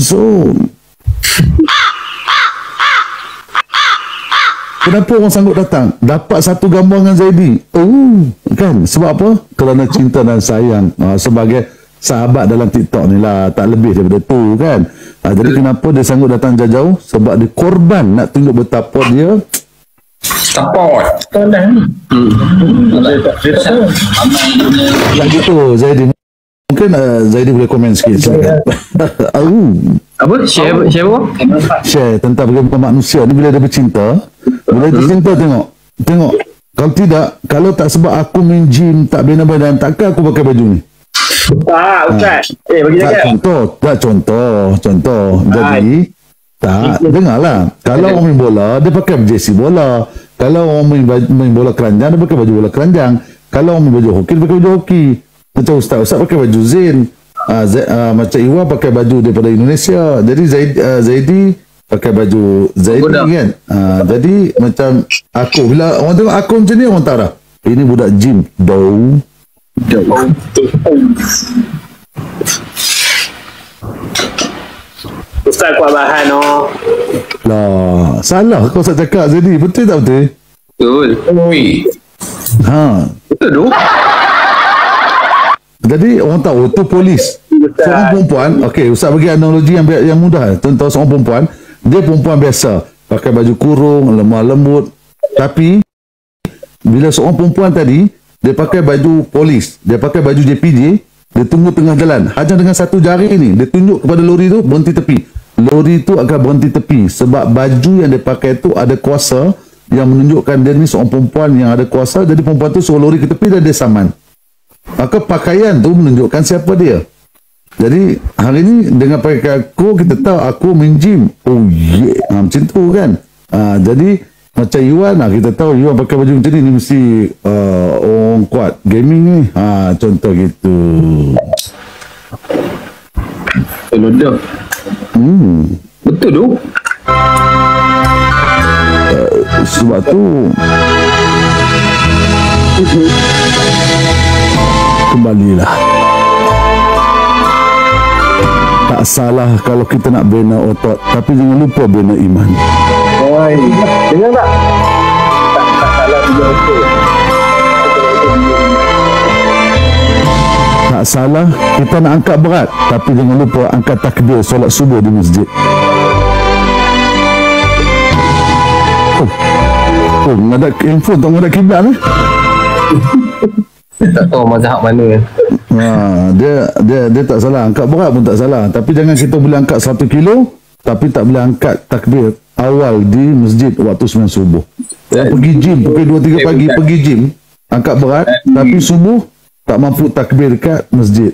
So kenapa orang sanggup datang? Dapat satu gambar dengan Zaidi. Kan? Sebab apa? Kerana cinta dan sayang. sahabat dalam TikTok ni lah, tak lebih daripada tu kan. Jadi kenapa dia sanggup datang jauh-jauh? Sebab dia korban nak tunjuk betapa dia Support. gitu. Zaidi, mungkin Zaidi boleh komen sikit, silakan. Apa? Share apa? Share tentang bagaimana manusia ni bila dia bercinta, bila dia cinta, tengok kalau tidak, kalau tak sebab aku main gym, tak bina badan, takkan aku pakai baju ni. Ustaz. Bagi Tak contoh. Jadi tak, dengarlah. Kalau orang main bola, dia pakai jersey bola. Kalau orang main bola keranjang, dia pakai baju bola keranjang. Kalau orang main baju hoki, dia pakai baju hoki. Macam Ustaz pakai baju Zain. Macam Iwa pakai baju daripada Indonesia. Jadi Zaidi pakai baju Zaidi kan. Jadi macam aku, bila orang tengok aku macam ni, orang tak dah, ini budak gym. Ustaz kuat bahan Lah, salah kau Ustaz cakap Zaidi. Betul tak betul? Betul. Ui. Betul tu. Jadi orang tahu tu polis. Seorang perempuan, okey, Ustaz bagi analogi yang mudah. Contoh seorang perempuan, dia perempuan biasa, pakai baju kurung, lemah lembut. Tapi bila seorang perempuan tadi, dia pakai baju polis, dia pakai baju JPJ, dia tunggu tengah jalan, hanya dengan satu jari ni, dia tunjuk kepada lori tu, berhenti tepi. Lori tu akan berhenti tepi sebab baju yang dia pakai tu ada kuasa yang menunjukkan dia ni seorang perempuan yang ada kuasa. Jadi perempuan tu suruh lori ke tepi dan dia saman. Maka pakaian tu menunjukkan siapa dia. Jadi hari ni dengan pakaian aku, kita tahu aku main gym. Oh yeah, macam tu kan. Jadi macam Iwan, kita tahu Iwan pakai baju macam ni mesti orang kuat gaming ni. Contoh gitu. Betul. Betul tu. Sebab tu kembalilah, tak salah kalau kita nak bina otot, tapi jangan lupa bina iman. Dengar tak? Tak salah bina otot. Tak salah kita nak angkat berat, tapi jangan lupa angkat takbir solat subuh di masjid. Menghadap handphone tak menghadap kiblat ni. Tak tahu mazhab mana. Dia tak salah, angkat berat pun tak salah, tapi jangan kita boleh angkat 1 kilo tapi tak boleh angkat takbir awal di masjid waktu sembahyang subuh. Pergi gym pukul 2-3 pagi, pergi gym angkat berat, tapi subuh tak mampu takbir dekat masjid.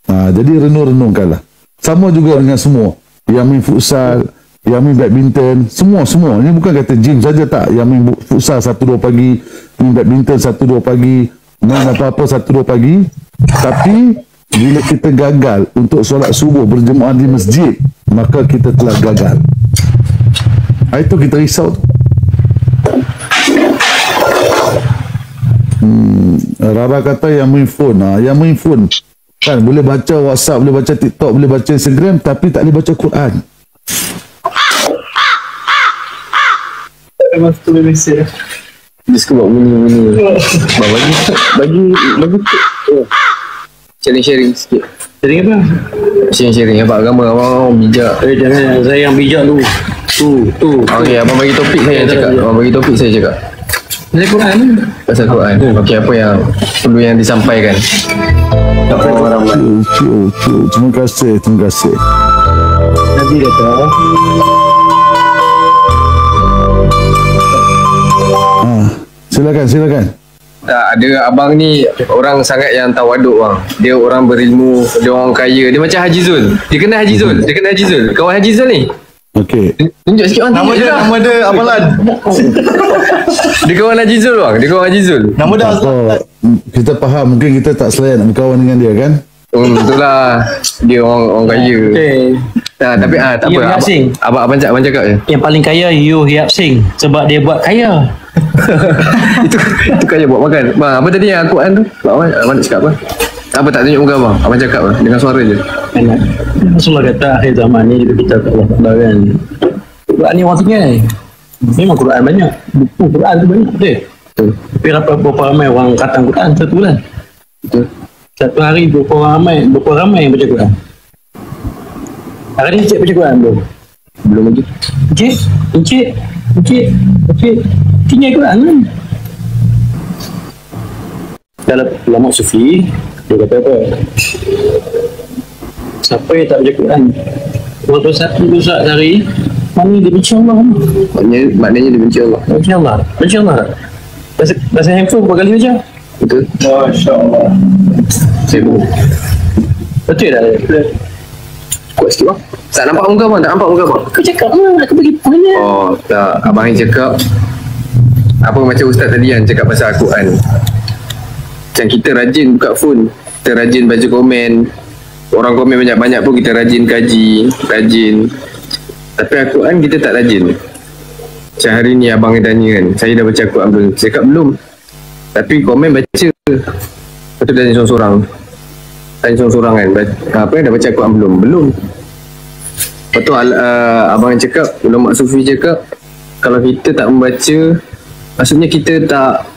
Jadi renung-renungkanlah. Sama juga dengan semua yang main futsal, yang main badminton, semua. Ini bukan kata gym saja tak. Yang main futsal 1-2 pagi, main badminton 1-2 pagi, main apa-apa 1-2 pagi. Tapi bila kita gagal untuk solat subuh berjemaah di masjid, maka kita telah gagal. Itu kita risau tu. Rara kata yang main phone, yang main phone kan boleh baca WhatsApp, boleh baca TikTok, boleh baca Instagram, tapi tak boleh baca Quran. Memang tu mesej. Dia suka buat bunyi. Bagi sharing sikit. Sharing apa? Sharing apa agama, abang bijak. Jangan, saya yang bijak tu. Tu. Okey, abang bagi topik saya cakap. Pasal Quran ni. Pasal Quran. Okey, apa yang perlu yang disampaikan? Terima kasih. Nabi kata, silakan. Tak, ada abang ni orang sangat yang tawaduk bang. Dia orang berilmu, dia orang kaya. Dia macam Haji Zul. Dia kenal Haji Zul. Kawan Haji Zul ni. Okey. Tunjuk sikit bang. Nama dia apa Lan? Dia kawan Haji Zul bang. Nama dia Kita faham, mungkin kita tak selayan nak berkawan dengan dia kan. Betul lah. Dia orang kaya. okay. Tapi tak apa. Abang cakap je. Yang paling kaya Yu Hiap Sing sebab dia buat kaya. itu kaya buat makan. Bang, apa tadi yang Al-Quran tu? Abang nak cakap apa? Apa tak tunjuk muka abang? Abang cakap apa? Dengan suara je. Rasulullah kata akhir zaman ni kita Allah Ta'ala kan. Quran ni orang tinggal. Memang Quran banyak. Buku Quran tu banyak. Betul. Tapi berapa ramai orang khatam Quran satu bulan? Betul. Satu hari berapa ramai yang baca Quran? Hari ni Encik baca Quran belum? Belum lagi. Encik tinggal Quran kan? Dalam ulama sufi dia kata apa? Siapa yang tak baca Quran? 21 dosa sehari, mana dia benci Allah? Maknanya dia benci Allah. Benci Allah tak? Rasa handphone berapa kali baca? Betul? Masya Allah. Betul tak? Kuat sikit bang. Tak nampak muka bang? Tak nampak muka bang? Kau cakap lah, aku bagi poinnya. Oh tak. Abang yang cakap apa macam ustaz tadi yang cakap pasal Al-Quran. Macam kita rajin buka phone, kita rajin baca komen, orang komen banyak-banyak pun kita rajin kaji, tapi Al-Quran kita tak rajin. Macam hari ni abang yang tanya kan, saya dah baca Al-Quran belum? Saya cakap belum, tapi komen baca. Lepas tu tanya seorang-seorang kan, apa yang dah baca Al-Quran belum? Belum. Lepas tu abang yang cakap, ulama sufi cakap, kalau kita tak membaca, maksudnya kita tak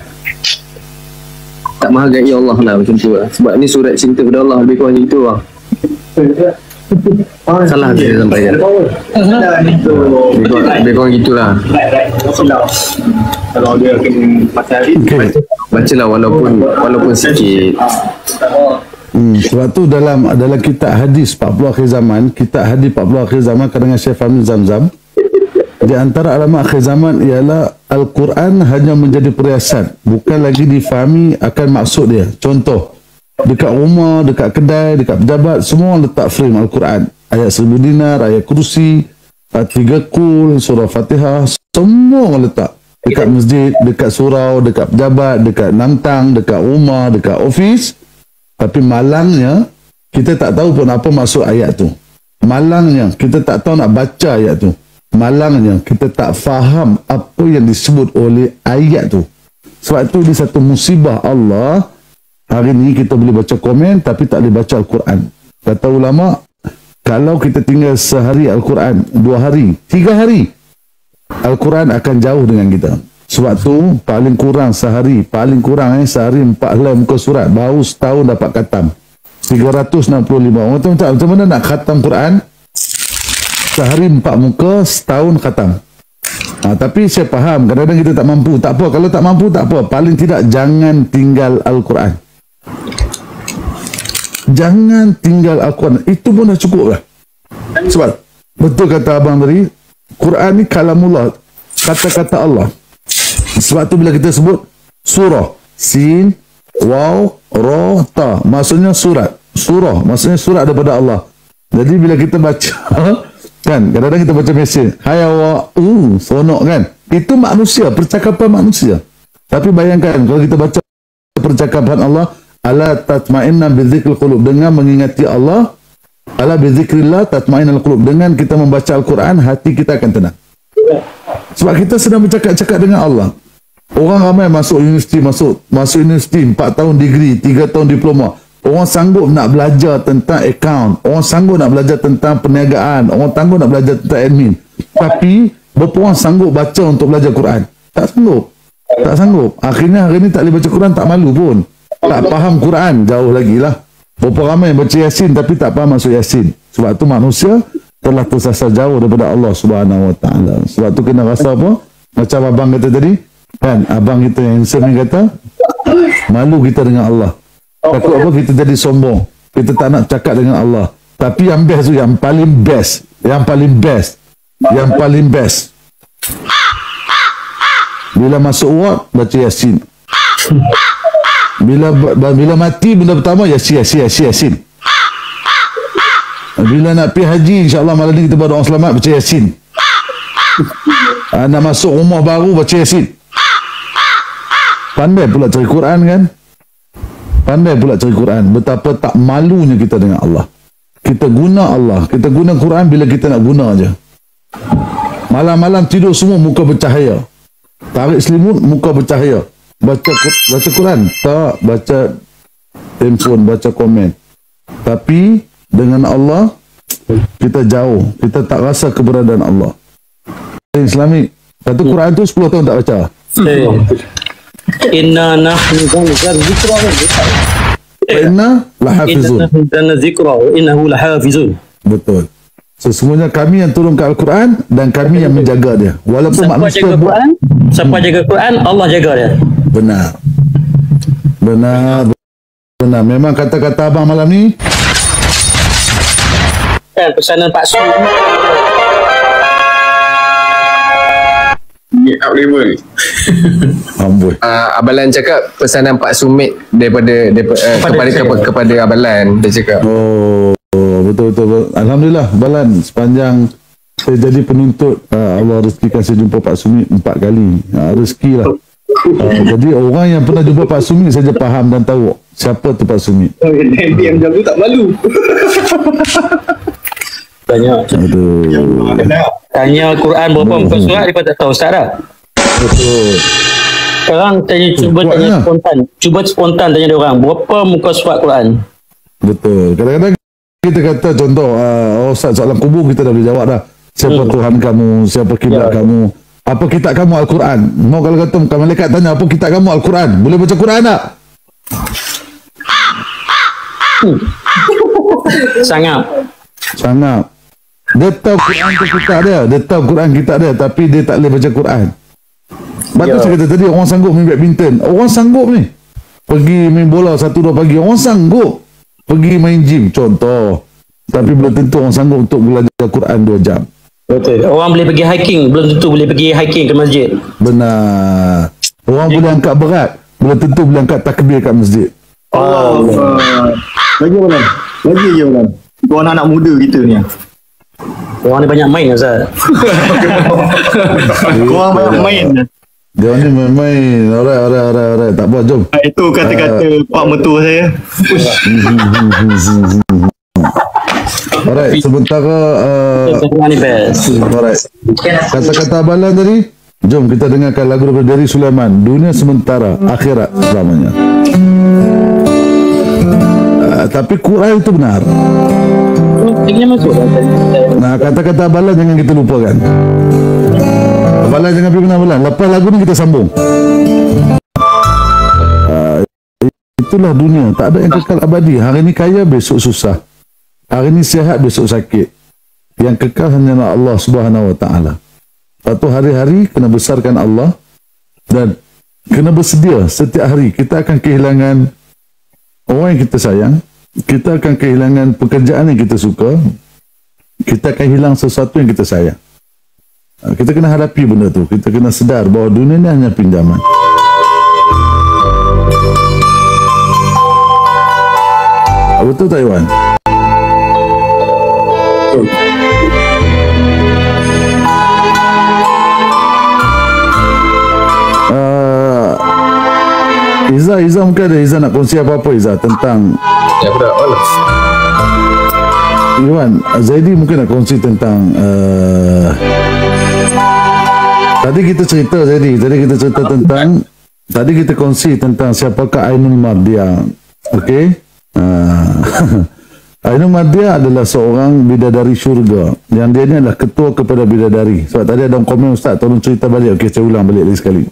menghargai Allah lah, macam tu lah. Sebab ni surat cinta pada Allah, lebih kurang macam tu lah. Salah kita sampaikan. Lebih kurang gitulah. Kalau dia akan pasal Bacalah walaupun sikit. Sebab tu dalam kitab hadis 40 akhir zaman, kitab hadis 40 akhir zaman karangan Syekh Fahmi Zamzam, di antara alamat akhir zaman ialah Al-Quran hanya menjadi perhiasan, bukan lagi difahami akan maksud dia. Contoh, dekat rumah, dekat kedai, dekat pejabat, semua letak frame Al-Quran. Ayat 1000 dinar, ayat kursi, 3 kul, surah Fatihah, semua letak. Dekat masjid, dekat surau, dekat pejabat, dekat nantang, dekat rumah, dekat ofis. Tapi malangnya, kita tak tahu pun apa maksud ayat tu. Malangnya, kita tak tahu nak baca ayat tu. Malangnya, kita tak faham apa yang disebut oleh ayat tu. Sebab itu di satu musibah Allah, hari ni kita boleh baca komen tapi tak boleh baca Al-Quran. Kata ulama, kalau kita tinggal sehari Al-Quran, 2 hari, 3 hari, Al-Quran akan jauh dengan kita. Sebab tu paling kurang sehari, sehari 4 helai muka surat, baru setahun dapat khatam. 365 orang tu macam mana nak khatam Quran? Sehari 4 muka, setahun khatam. Tapi saya faham, kadang-kadang kita tak mampu. Tak apa, kalau tak mampu tak apa. Paling tidak jangan tinggal Al-Quran. Jangan tinggal Al-Quran. Itu pun dah cukup lah. Sebab betul kata abang tadi, Quran ni kalamullah, kata-kata Allah. Sebab tu bila kita sebut surah, sin, waw, ra, ta, maksudnya surat. Surah maksudnya surat daripada Allah. Jadi bila kita baca kan, kadang-kadang kita baca mesej, hai awak, sonok kan, itu manusia, percakapan manusia. Tapi bayangkan kalau kita baca percakapan Allah, ala tatma'inna bidzikril qulub, dengan mengingati Allah, ala bidzikrillah tatma'innal qulub, dengan kita membaca Al-Quran, hati kita akan tenang. Sebab kita sedang bercakap-cakap dengan Allah. Orang ramai masuk universiti, masuk universiti 4 tahun degree, 3 tahun diploma. Orang sanggup nak belajar tentang account, orang sanggup nak belajar tentang perniagaan, orang sanggup nak belajar tentang admin. Tapi berapa orang sanggup baca untuk belajar Quran? Tak sanggup. Akhirnya hari ni tak boleh baca Quran, tak malu pun. Tak faham Quran, jauh lagi lah. Berapa ramai baca Yasin tapi tak faham maksud Yasin. Sebab tu manusia telah tersasar jauh daripada Allah Subhanahu Wa Taala. Sebab tu kena rasa apa? Macam abang kata tadi, kan? Abang kita yang handsome ni kata, malu kita dengan Allah. Takut apa? Kita jadi sombong. Kita tak nak cakap dengan Allah. Tapi yang best tu, yang paling best. Bila masuk ward, baca Yasin. Bila mati, benda pertama, Yasin. Bila nak pergi haji, insyaAllah malam ni kita buat doa selamat, baca Yasin. Nak masuk rumah baru, baca Yasin. Pandai pula cari Quran kan? Betapa tak malunya kita dengan Allah. Kita guna Allah, kita guna Quran bila kita nak guna aja. Malam-malam tidur semua muka bercahaya, tarik selimut muka bercahaya. Baca Quran tak, baca handphone, baca komen. Tapi dengan Allah kita jauh, kita tak rasa keberadaan Allah. Islami satu Quran tu 10 tahun tak baca. Inna nahnu zikra. Wa inna lahafizun. Inna zikra wa innahu lahafizun. Betul. Sesungguhnya kami yang turunkan Al-Quran dan kami yang menjaga dia. Walaupun Siapa manusia jaga Quran, siapa jaga Quran, Allah jaga dia. benar. Benar. Benar. Memang kata-kata abang malam ni Kan pesanan Pak Su. Up level. amboi. Abalan cakap pesanan Pak Sumit kepada Abalan. Dia cakap Betul. Alhamdulillah Balan, sepanjang saya jadi penuntut, Allah rezekikan saya jumpa Pak Sumit 4 kali. Rezeki lah. Jadi orang yang pernah jumpa Pak Sumit saja faham dan tahu siapa tu Pak Sumit. Yang jago tak malu. Tanya Quran berapa muka surat, dia tak tahu Ustaz dah. Betul. Sekarang cuba tanya spontan. Cuba spontan tanya dia orang, berapa muka surat Quran? Betul. Kadang-kadang kita kata contoh, Ustaz, soalan kubur kita dah boleh jawab dah. Siapa Tuhan kamu, siapa kiblat kamu, apa kitab kamu Al-Quran. Mau kalau kata malaikat tanya apa kitab kamu Al-Quran, boleh baca Quran tak? Sangat. Dia tahu Quran tu kitab dia, dia tahu Quran kitab dia, tapi dia tak boleh baca Quran. Sebab tu saya kata tadi, orang sanggup main badminton, orang sanggup ni pergi main bola 1-2 pagi, orang sanggup pergi main gym contoh, tapi belum tentu orang sanggup untuk belajar Quran 2 jam. Betul. Orang boleh pergi hiking, belum tentu boleh pergi hiking ke masjid. Benar. Orang boleh angkat berat, belum tentu boleh angkat takbir kat masjid. Lagi je orang. Kau anak muda kita ni. Orang ni banyak main Ustaz. Korang banyak main. Dia ni main-main. Alright. Tak apa, jom. Itu kata-kata pak mertua saya. Alright, sementara alright. Kata-kata abalan tadi, jom kita dengarkan lagu dari Sulaiman, Dunia Sementara, Akhirat Selamanya. Tapi Quran itu benar. Nah, kata-kata abalan jangan kita lupakan. Abalan jangan pergi mana abalan. Lepas lagu ni kita sambung. Itulah dunia, tak ada yang kekal abadi. Hari ni kaya, besok susah. Hari ni sihat, besok sakit. Yang kekal hanyalah Allah Subhanahu Wa Taala. Lepas tu hari-hari kena besarkan Allah dan kena bersedia setiap hari kita akan kehilangan orang yang kita sayang, kita akan kehilangan pekerjaan yang kita suka, kita akan hilang sesuatu yang kita sayang. Kita kena hadapi benda tu. Kita kena sedar bahawa dunia ni hanya pinjaman. Betul tak Iwan? Iza mungkin ada Iza nak kongsi apa-apa Iza tentang Iwan, Zaidi mungkin nak kongsi tentang tadi kita cerita tadi kita kongsi tentang siapakah Ainul Mardia. Okey. Ainul Mardia adalah seorang bidadari syurga yang dia ni adalah ketua kepada bidadari. Sebab tadi ada komen, Ustaz tolong cerita balik. Okey, saya ulang balik lagi sekali.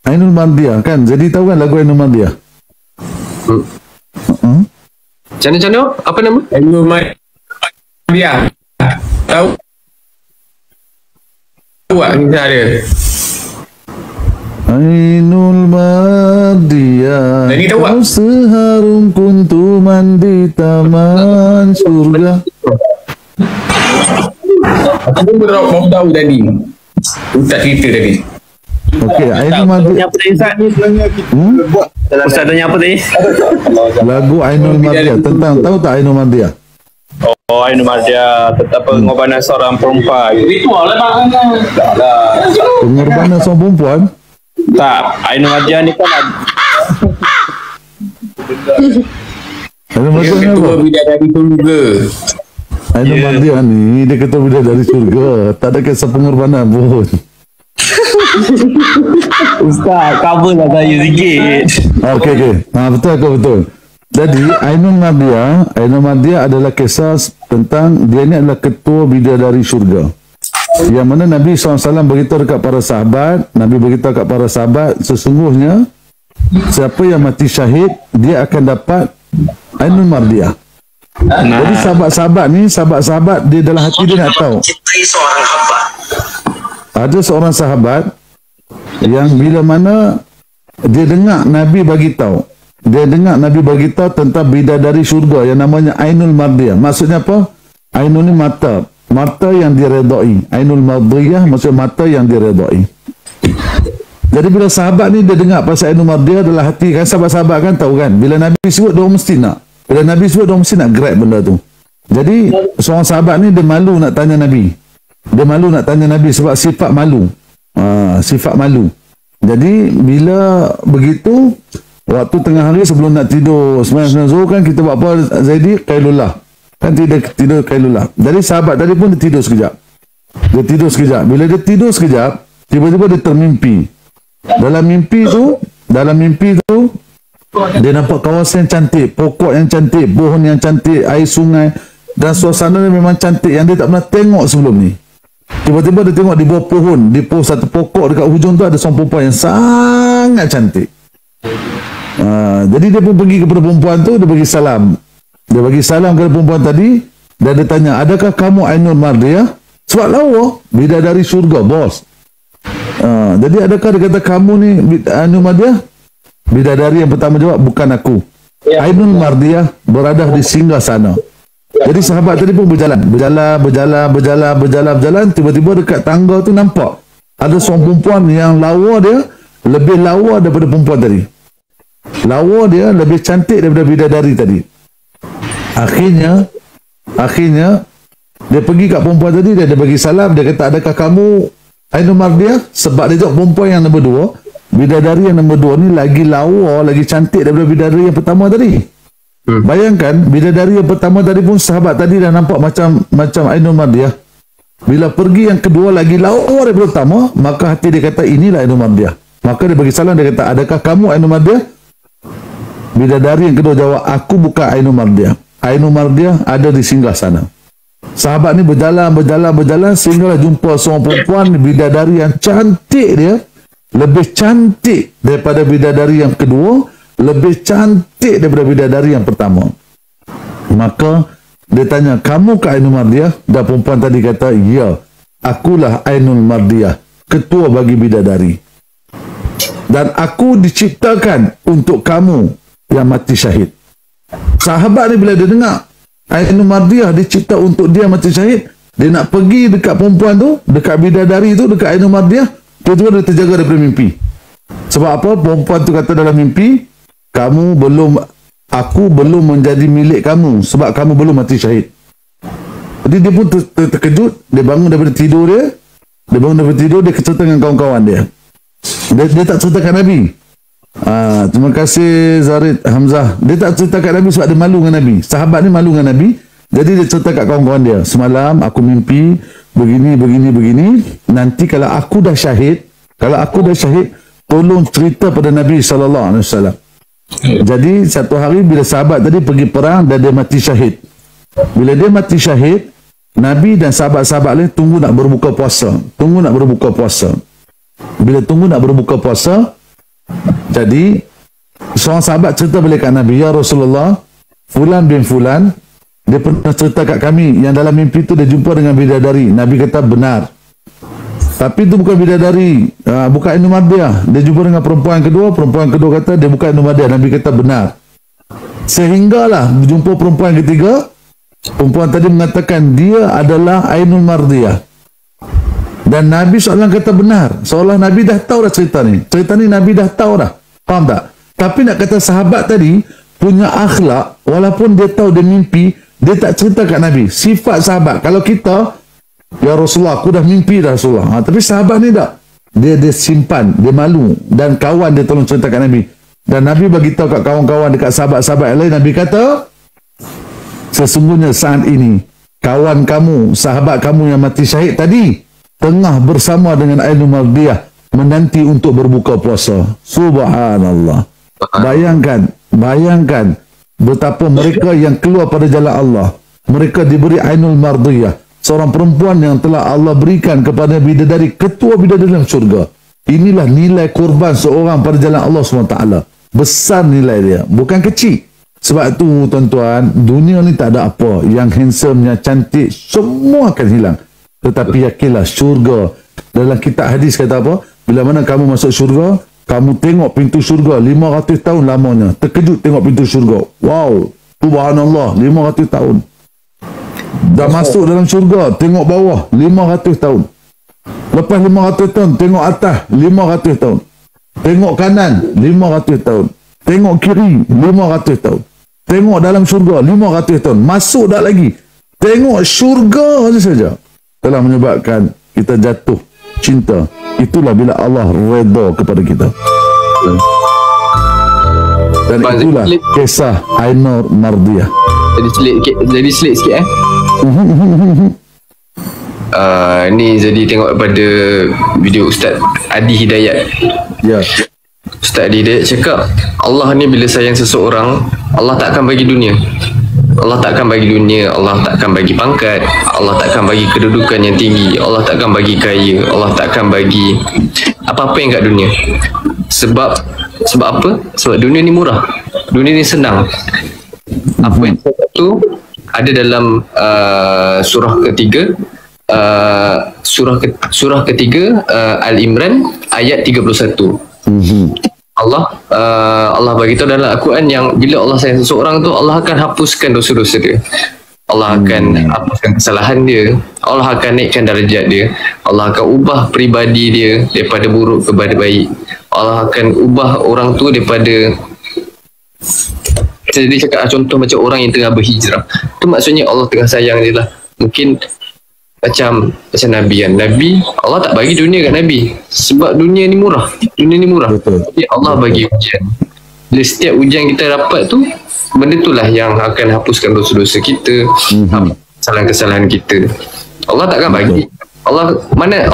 Ainul Mardia kan, jadi tahu kan lagu Ainul Mardia? Macam-macam apa nama? Ainul Mardia. Tahu? Buat kisah dia. Ainul Mardia, jadi tahu tak? Seharum kuntuman di taman surga. Aku pun baru tahu tadi. Ustaz cerita tadi. Okey, Ainul Mardia. Apa tadi Ustaz? Ustaz tanya apa tadi? Lagu Ainul Mardia tentang, tahu tak Ainul Mardia? Oh, Ainul Mardia tentang pengorbanan seorang perempuan. Ritual lah bang. Tak lah. Pengorbanan seorang perempuan? Tak, Ainul Mardia ni kan Ainul Mardia ni Ketua apa? bidadari surga. Ainul Mardia ni dia ketua bidadari surga. Tak ada kisah pengorbanan pun. Ustaz, cover lah saya sikit. Okey. Betul. Jadi Ainul Mardia adalah kisah tentang dia ni adalah ketua bidadari syurga. Yang mana Nabi SAW beritahu dekat para sahabat, Nabi beritahu dekat para sahabat, sesungguhnya siapa yang mati syahid, dia akan dapat Ainul Mardiyah. Jadi sahabat-sahabat ni, sahabat-sahabat dia dalam hati dia nak tahu. Ada seorang sahabat yang bila mana dia dengar Nabi bagi tahu, dia dengar Nabi bagi tahu tentang bidadari syurga yang namanya Ainul Mardiyah. Maksudnya apa? Ainul ni mata, mata yang diredai. Ainul Mardiyah maksudnya mata yang diredai. Jadi bila sahabat ni dia dengar pasal Ainul Mardiyah dalam hati kan, sahabat-sahabat kan tahu kan, bila Nabi sebut dia mesti nak. Bila Nabi sebut dia mesti nak grab benda tu. Jadi seorang sahabat ni dia malu nak tanya Nabi. Dia malu nak tanya Nabi sebab sifat malu. Sifat malu. Jadi bila begitu, waktu tengah hari sebelum nak tidur sembahyang zuhur kan kita buat apa Zaidi? Qailullah. Kan tidur qailullah. Jadi sahabat tadi pun dia tidur sekejap. Dia tidur sekejap. Bila dia tidur sekejap, tiba-tiba dia termimpi. Dalam mimpi tu dia nampak kawasan yang cantik, pokok yang cantik, pohon yang cantik, air sungai, dan suasana memang cantik yang dia tak pernah tengok sebelum ni. Tiba-tiba dia tengok di bawah pohon, di bawah satu pokok dekat hujung tu ada seorang perempuan yang sangat cantik. Jadi dia pun pergi kepada perempuan tu, dia bagi salam. Dia bagi salam kepada perempuan tadi dan dia tanya, adakah kamu Ainul Mardiyah? Sebab lawa, bidadari syurga, bos. Jadi adakah dia kata kamu ni Ainul Mardiyah? Bidadari yang pertama jawab, bukan aku. Ainul Mardiyah berada di singgah sana. Jadi sahabat tadi pun berjalan. Tiba-tiba dekat tangga tu nampak ada seorang perempuan yang lawa dia lebih lawa daripada perempuan tadi. Lawa dia lebih cantik daripada bidadari tadi. Akhirnya dia pergi kat perempuan tadi, dia bagi salam, dia kata, adakah kamu Ainul Mardiyah? Sebab dia tengok perempuan yang nombor 2, bidadari yang nombor 2 ni lagi lawa, lagi cantik daripada bidadari yang pertama tadi. Bayangkan, bidadari yang pertama tadi pun sahabat tadi dah nampak macam Ainul Mardiyah. Bila pergi yang kedua lagi lawa daripada pertama, maka hati dia kata, inilah Ainul Mardiyah. Maka dia bagi salam, dia kata, adakah kamu Ainul Mardiyah? Bidadari yang kedua jawab, aku bukan Ainul Mardiyah. Ainul Mardiyah ada di singgah sana. Sahabat ni berjalan sehinggalah jumpa seorang perempuan bidadari yang cantik dia, lebih cantik daripada bidadari yang kedua, lebih cantik daripada bidadari yang pertama. Maka dia tanya, kamu ke Ainul Mardiyah? Dan perempuan tadi kata, ya, akulah Ainul Mardiyah, ketua bagi bidadari. Dan aku diciptakan untuk kamu yang mati syahid. Sahabat ni bila dia dengar Ainul Mardiyah dicipta untuk dia mati syahid, dia nak pergi dekat perempuan tu, dekat bidadari tu, dekat Ainul Mardiyah, tiba-tiba dia terjaga daripada mimpi. Sebab apa? Perempuan tu kata dalam mimpi, aku belum menjadi milik kamu sebab kamu belum mati syahid. Jadi dia pun terkejut, dia bangun daripada tidur dia, dia cerita dengan kawan-kawan dia. Dia tak cerita kat Nabi. Terima kasih Zarid Hamzah. Dia tak cerita kat Nabi sebab dia malu dengan Nabi. Sahabat ni malu dengan Nabi. Jadi dia cerita kat kawan-kawan dia, semalam aku mimpi begini. Nanti kalau aku dah syahid, tolong cerita pada Nabi SAW. Jadi satu hari bila sahabat tadi pergi perang dan dia mati syahid. Bila dia mati syahid, Nabi dan sahabat-sahabat lain tunggu nak berbuka puasa. Bila tunggu nak berbuka puasa, jadi seorang sahabat cerita balik kat Nabi, ya Rasulullah, Fulan bin Fulan, dia pernah cerita kat kami yang dalam mimpi tu dia jumpa dengan bidadari. Nabi kata benar, tapi itu bukan bidadari, bukan Ainul Mardiyah. Dia jumpa dengan perempuan kedua kata dia bukan Ainul Mardiyah. Nabi kata benar. Sehinggalah berjumpa perempuan ketiga, perempuan tadi mengatakan dia adalah Ainul Mardiyah. Dan Nabi SAW kata benar. Seolah Nabi dah tahu dah cerita ni Nabi dah tahu dah. Faham tak? Tapi nak kata sahabat tadi punya akhlak, walaupun dia tahu dia mimpi, dia tak cerita kat Nabi. Sifat sahabat, kalau kita, ya Rasulullah, aku dah mimpi dah Rasulullah. Tapi sahabat ni tak. Dia simpan, dia malu. Dan kawan dia tolong cerita kat Nabi. Dan Nabi bagi tahu kat kawan-kawan, dekat sahabat-sahabat yang lain, Nabi kata, sesungguhnya saat ini, kawan kamu, sahabat kamu yang mati syahid tadi, tengah bersama dengan Ainul Mardiyah menanti untuk berbuka puasa. Subhanallah. Bayangkan betapa mereka yang keluar pada jalan Allah, mereka diberi Ainul Mardiyah, seorang perempuan yang telah Allah berikan kepada bidadari, ketua bidadari dalam syurga. Inilah nilai korban seorang pada jalan Allah SWT. Besar nilai dia, bukan kecil. Sebab tu tuan-tuan, dunia ni tak ada apa. Yang handsome, yang cantik, semua akan hilang. Tetapi yakinlah, syurga. Dalam kitab hadis kata apa? Bila mana kamu masuk syurga, kamu tengok pintu syurga 500 tahun lamanya. Terkejut tengok pintu syurga. Wow, subhanallah, 500 tahun. Dah masuk dalam syurga, tengok bawah 500 tahun. Lepas 500 tahun, tengok atas 500 tahun. Tengok kanan 500 tahun. Tengok kiri 500 tahun. Tengok dalam syurga 500 tahun. Masuk tak lagi. Tengok syurga saja telah menyebabkan kita jatuh cinta. Itulah bila Allah redha kepada kita. Dan itulah kisah Ainur Mardiah. Jadi selit sikit ni jadi tengok pada video Ustaz Adi Hidayat. Ya. Ustaz Adi Hidayat cakap, Allah ni bila sayang seseorang, Allah tak akan bagi dunia. Allah tak akan bagi dunia, Allah tak akan bagi pangkat, Allah tak akan bagi kedudukan yang tinggi, Allah tak akan bagi kaya, Allah tak akan bagi apa-apa yang kat dunia. Sebab apa? Sebab dunia ni murah. Dunia ni senang. Apa yang cakap tu ada dalam surah ketiga surah ketiga Al-Imran ayat 31. Allah bagi tahu dalam Al-Quran yang bila Allah sayang seseorang tu, Allah akan hapuskan dosa-dosa dia. Allah akan hapuskan kesalahan dia. Allah akan naikkan darjat dia. Allah akan ubah peribadi dia daripada buruk kepada baik. Allah akan ubah orang tu daripada, jadi cakap contoh macam orang yang tengah berhijrah. Tu maksudnya Allah tengah sayang dia lah. Mungkin macam Nabi kan. Nabi, Allah tak bagi dunia kat Nabi sebab dunia ni murah. Dunia ni murah. Jadi Allah bagi ujian. Bila setiap ujian kita dapat tu, benda tu lah yang akan hapuskan dosa-dosa kita, kesalahan-kesalahan kita. Allah takkan bagi. Allah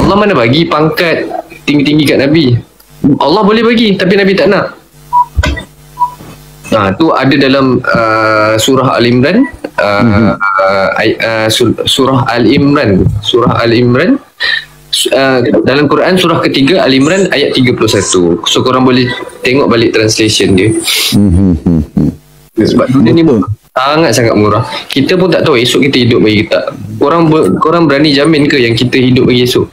mana bagi pangkat tinggi-tinggi kat Nabi. Allah boleh bagi tapi Nabi tak nak. Tu ada dalam surah Al-Imran, surah Al-Imran dalam Quran surah ketiga Al-Imran ayat 31. So korang boleh tengok balik translation dia. Sebab dunia ni sangat-sangat murah. Kita pun tak tahu esok kita hidup bagi tak. Korang berani jamin ke yang kita hidup bagi esok?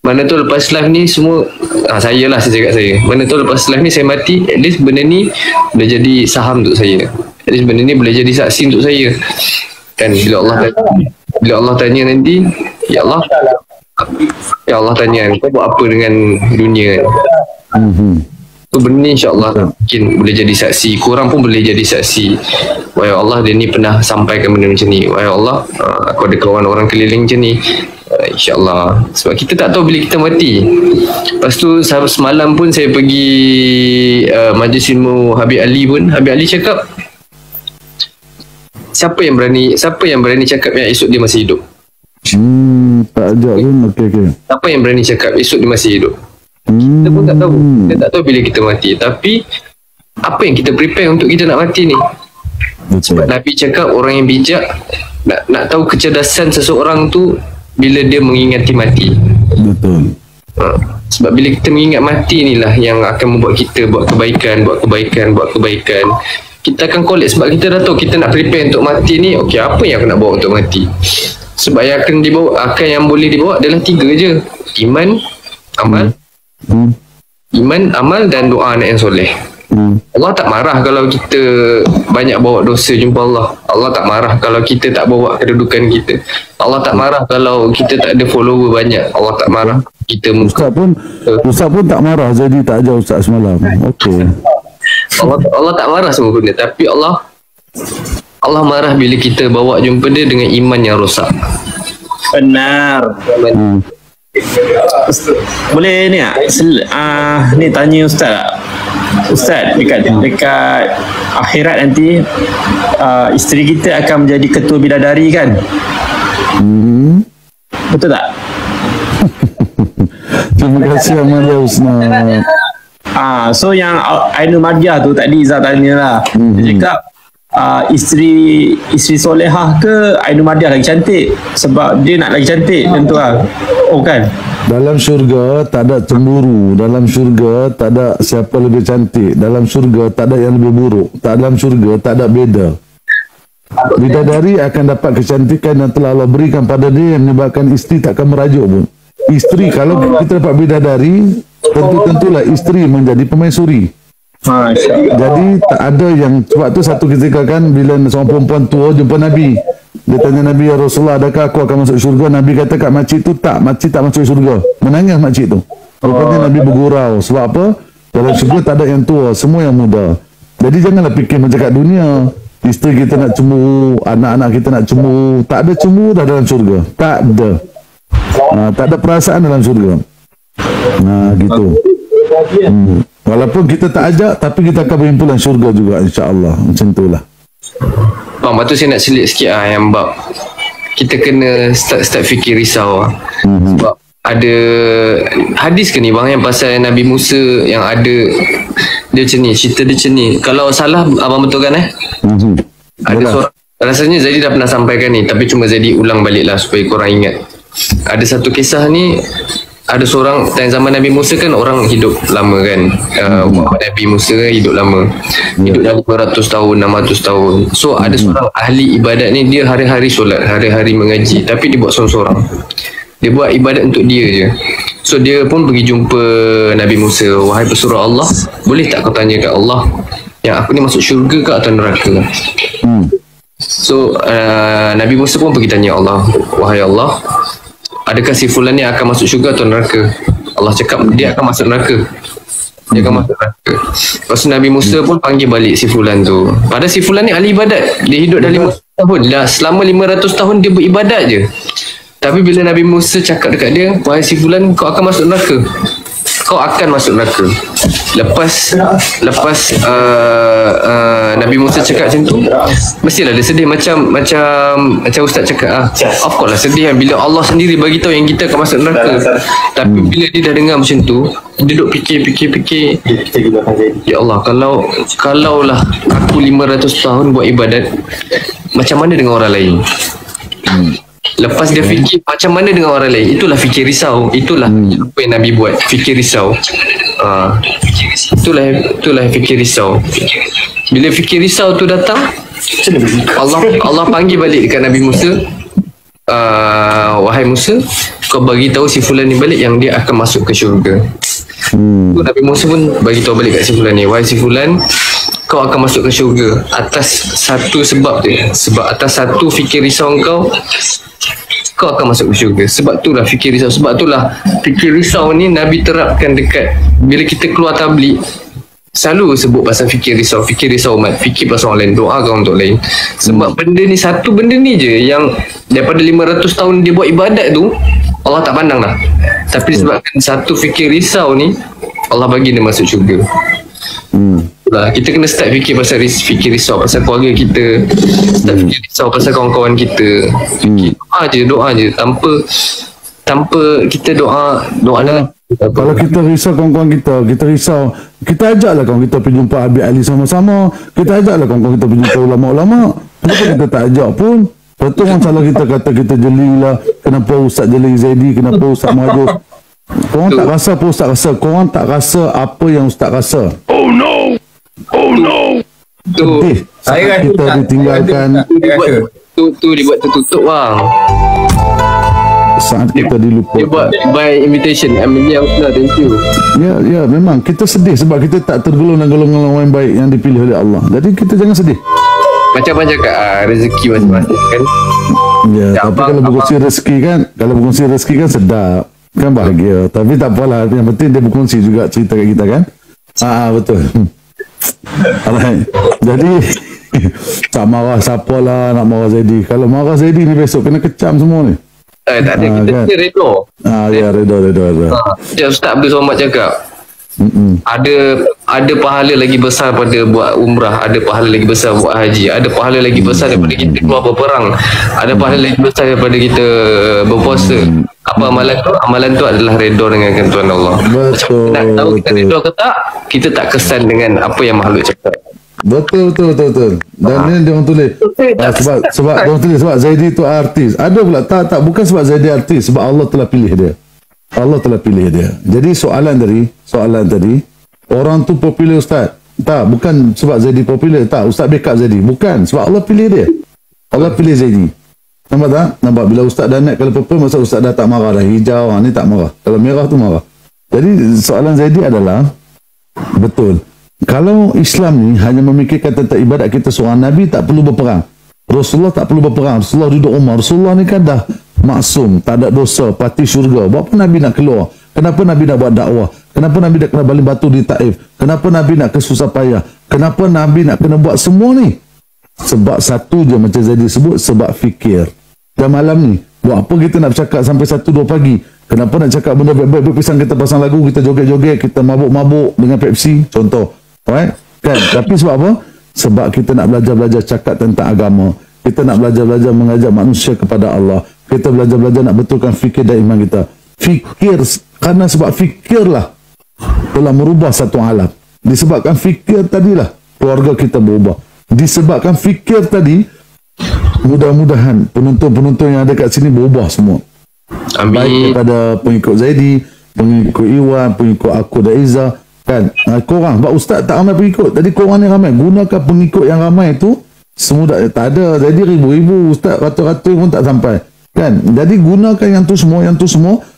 Mana tu lepas live ni semua saya cakap saya. Mana tu lepas live ni saya mati, at least benda ni boleh jadi saham untuk saya. At least benda ni boleh jadi saksi untuk saya. Kan bila Allah tanya nanti, ya Allah tanya kau buat apa dengan dunia? Tu benda ni insya-Allah mungkin boleh jadi saksi. Korang pun boleh jadi saksi. Wahai Allah, dia ni pernah sampaikan benda macam ni. Wahai Allah, aku ada kawan orang keliling macam ni. InsyaAllah. Sebab kita tak tahu bila kita mati. Lepas tu semalam pun saya pergi majlis ilmu Habib Ali pun. Habib Ali cakap, siapa yang berani cakap yang esok dia masih hidup? Tak ajak pun. Okay. Siapa yang berani cakap esok dia masih hidup? Kita pun tak tahu. Kita tak tahu bila kita mati. Tapi apa yang kita prepare untuk kita nak mati ni? Sebab Nabi cakap orang yang bijak nak tahu kecerdasan seseorang tu bila dia mengingati mati. Betul. Sebab bila kita mengingat mati inilah yang akan membuat kita buat kebaikan. Kita akan collect sebab kita dah tahu kita nak prepare untuk mati ni. Okey, apa yang aku nak bawa untuk mati? Sebab yang yang boleh dibawa adalah 3 je. Iman, amal dan doa anak yang soleh. Allah tak marah kalau kita banyak bawa dosa jumpa Allah. Allah tak marah kalau kita tak bawa kedudukan kita. Allah tak marah kalau kita tak ada follower banyak. Allah tak marah. Ustaz pun tak marah jadi tak ajar Ustaz semalam. Okey. Allah tak marah semua benda, tapi Allah marah bila kita bawa jumpa dia dengan iman yang rosak. Benar. Boleh ni ni tanya Ustaz tak? Ustaz, dekat akhirat nanti isteri kita akan menjadi ketua bidadari kan? Betul tak? Terima kasih Amalia Husna. So yang Ainul Mardiah tu tadi Izzah tanya lah. Dia cakap isteri solehah ke Ainul Madiah lagi cantik sebab dia nak lagi cantik tentu lah. Oh kan, Dalam syurga tak ada cemburu. Dalam syurga tak ada siapa lebih cantik. Dalam syurga tak ada yang lebih buruk. Dalam syurga tak ada beza. Bidadari akan dapat kecantikan yang telah Allah berikan pada dia yang menyebabkan isteri takkan merajuk pun. Isteri, kalau kita dapat bidadari, tentu-tentulah isteri menjadi permaisuri. Masya Allah. Jadi tak ada yang, sebab tu satu ketika kan bila seorang perempuan tua jumpa Nabi, dia tanya Nabi, ya Rasulullah, adakah aku akan masuk syurga? Nabi kata kat makcik tu, tak, makcik tak masuk syurga. Menangis makcik tu. Rupanya Nabi bergurau. Sebab apa? Dalam syurga tak ada yang tua, semua yang muda. Jadi janganlah fikir macam kat dunia, isteri kita nak cemburu, anak-anak kita nak cemburu. Tak ada cemburu dah dalam syurga. Tak ada. Tak ada perasaan dalam syurga. Gitu. Walaupun kita tak ajak, tapi kita akan berhimpunan syurga juga, insya-Allah. Macam itulah. Bang, lepas tu saya nak selit sikit yang bab kita kena start fikir risau sebab ada hadis ke ni bang yang pasal Nabi Musa yang ada dia macam ni, cerita dia macam ni. Kalau salah abang betulkan ada seorang, rasanya Zaidi dah pernah sampaikan ni, tapi cuma Zaidi ulang balik lah supaya korang ingat. Ada satu kisah ni, ada seorang zaman Nabi Musa kan orang hidup lama kan. Nabi Musa hidup lama, hidup dah 500 tahun 600 tahun. So ada seorang ahli ibadat ni, dia hari-hari solat, hari-hari mengaji, tapi dia buat seorang-seorang. Dia buat ibadat untuk dia je. So dia pun pergi jumpa Nabi Musa, wahai pesuruh Allah, boleh tak kau tanya kat Allah yang aku ni masuk syurga ke atau neraka? So Nabi Musa pun pergi tanya Allah, wahai Allah, adakah si fulan ni akan masuk syurga atau neraka? Allah cakap dia akan masuk neraka. Dia akan masuk neraka. Lepas tu Nabi Musa pun panggil balik si fulan tu. Padahal si fulan ni ahli ibadat. Dia hidup dah 500 tahun. Dah selama 500 tahun dia beribadat je. Tapi bila Nabi Musa cakap dekat dia, wahai si fulan, kau akan masuk neraka. Kau akan masuk neraka. Lepas Nabi Musa cakap macam tu, mestilah dia sedih macam Ustaz cakap of course lah sedih kan bila Allah sendiri bagi tahu yang kita akan masuk neraka. Tapi bila dia dah dengar macam tu, dia duduk fikir, ya Allah, kalau lah aku 500 tahun buat ibadat, macam mana dengan orang lain? Lepas dia fikir macam mana dengan orang lain, itulah fikir risau. Itulah apa yang Nabi buat, fikir risau. Itulah fikir risau. Bila fikir risau tu datang, Allah panggil balik dekat Nabi Musa, wahai Musa, kau bagi tahu si fulan ni balik yang dia akan masuk ke syurga. Nabi Musa pun bagi tahu balik kat si fulan ni, wahai si fulan, kau akan masuk ke syurga atas satu sebab dia. Sebab atas satu fikir risau kau akan masuk ke syurga. Sebab itulah fikir risau. Sebab itulah fikir risau ni Nabi terapkan dekat bila kita keluar tabligh, selalu sebut pasal fikir risau umat, fikir pasal orang lain, doakan untuk lain. Sebab benda ni, satu benda ni je yang daripada 500 tahun dia buat ibadat tu, Allah tak pandang dah. Tapi sebabkan satu fikir risau ni, Allah bagi dia masuk syurga. Kita kena start fikir pasal fikir risau pasal keluarga kita, start fikir risau pasal kawan-kawan kita. Fikir doa je tanpa kita doa dalam. Kalau kita risau kawan-kawan kita risau, kita ajaklah kawan kita pergi jumpa Habib Ali sama-sama, kita ajaklah kawan-kawan kita pergi jumpa ulama-ulama. Kenapa kita tak ajak pun? Betul orang salah kita kata kita jelilah, kenapa Ustaz Jeli Zaidi, kenapa Ustaz Mahjub. Korang tak rasa apa Ustaz rasa, korang tak rasa apa yang Ustaz rasa. Oh no. Sedih saat kita ditinggalkan, tu dibuat tertutup bang. Saat kita dilupakan. Dia buat by invitation. Amelia Usna, thank you. Ya, memang kita sedih sebab kita tak tergolong dalam golongan orang yang baik yang dipilih oleh Allah. Jadi kita jangan sedih. Macam cakap rezeki masing-masing kan. Ya, tapi kalau berkongsi rezeki kan sedap, kan bahagia. Tapi tak apalah, yang penting dia berkongsi juga cerita kat kita kan. Betul. Alright. Jadi tak marah siapa lah nak marah Zaidi. Kalau marah Zaidi ni besok kena kecam semua ni. Tak ada, kita kan? Redha. Ya, redha. Ustaz Abdul Somad cakap, ada pahala lagi besar pada buat umrah, ada pahala lagi besar buat haji, ada pahala lagi besar daripada kita keluar berperang, ada pahala lagi besar daripada kita berpuasa. Apa amalan tu? Amalan tu adalah redha dengan Tuhan Allah. Betul. Nak tahu kita redha ke tak, kita tak kesan dengan apa yang makhluk cakap. Betul. Dan ni dia orang tulis. Sebab dia orang tulis sebab Zaidi tu artis. Ada pula tak bukan sebab Zaidi artis, sebab Allah telah pilih dia. Allah telah pilih dia. Jadi soalan tadi, orang tu popular ustaz. Tak, bukan sebab Zaidi popular. Tak, ustaz backup Zaidi. Bukan, sebab Allah pilih dia. Allah pilih Zaidi. Nampak tak? Nampak bila ustaz dah naik kalau purple, masa ustaz dah tak marah dah. Hijau, ni tak marah. Kalau merah tu marah. Jadi soalan Zaidi adalah, betul. Kalau Islam ni hanya memikirkan tentang ibadat kita seorang Nabi, tak perlu berperang. Rasulullah tak perlu berperang. Rasulullah duduk rumah. Rasulullah ni kan dah maksum, tak ada dosa, pati syurga. Buat apa Nabi nak keluar? Kenapa Nabi nak buat dakwah? Kenapa Nabi nak kena baling batu di Taif? Kenapa Nabi nak kesusah payah? Kenapa Nabi nak kena buat semua ni? Sebab satu je macam Zaidi sebut, sebab fikir. Dan malam ni, buat apa kita nak bercakap sampai 1-2 pagi? Kenapa nak cakap benda baik-baik pisang, kita pasang lagu, kita joget-joget, kita mabuk-mabuk dengan Pepsi, contoh. Alright? Kan? Tapi sebab apa? Sebab kita nak belajar-belajar cakap tentang agama. Kita nak belajar-belajar mengajak manusia kepada Allah. Kita belajar-belajar nak betulkan fikir dan iman kita. Fikir, karena sebab fikirlah telah merubah satu alam. Disebabkan fikir tadilah keluarga kita berubah. Disebabkan fikir tadi, mudah-mudahan penonton-penonton yang ada kat sini berubah semua. Amin. Baik daripada pengikut Zaidi, pengikut Iwan, pengikut aku dan Izzah. Kan? Korang, sebab ustaz tak ramai pengikut. Tadi korang ni ramai. Gunakan pengikut yang ramai tu, semudah. Tak ada. Jadi ribu-ribu, ustaz ratus-ratus pun tak sampai. Kan? Jadi gunakan yang tu semua,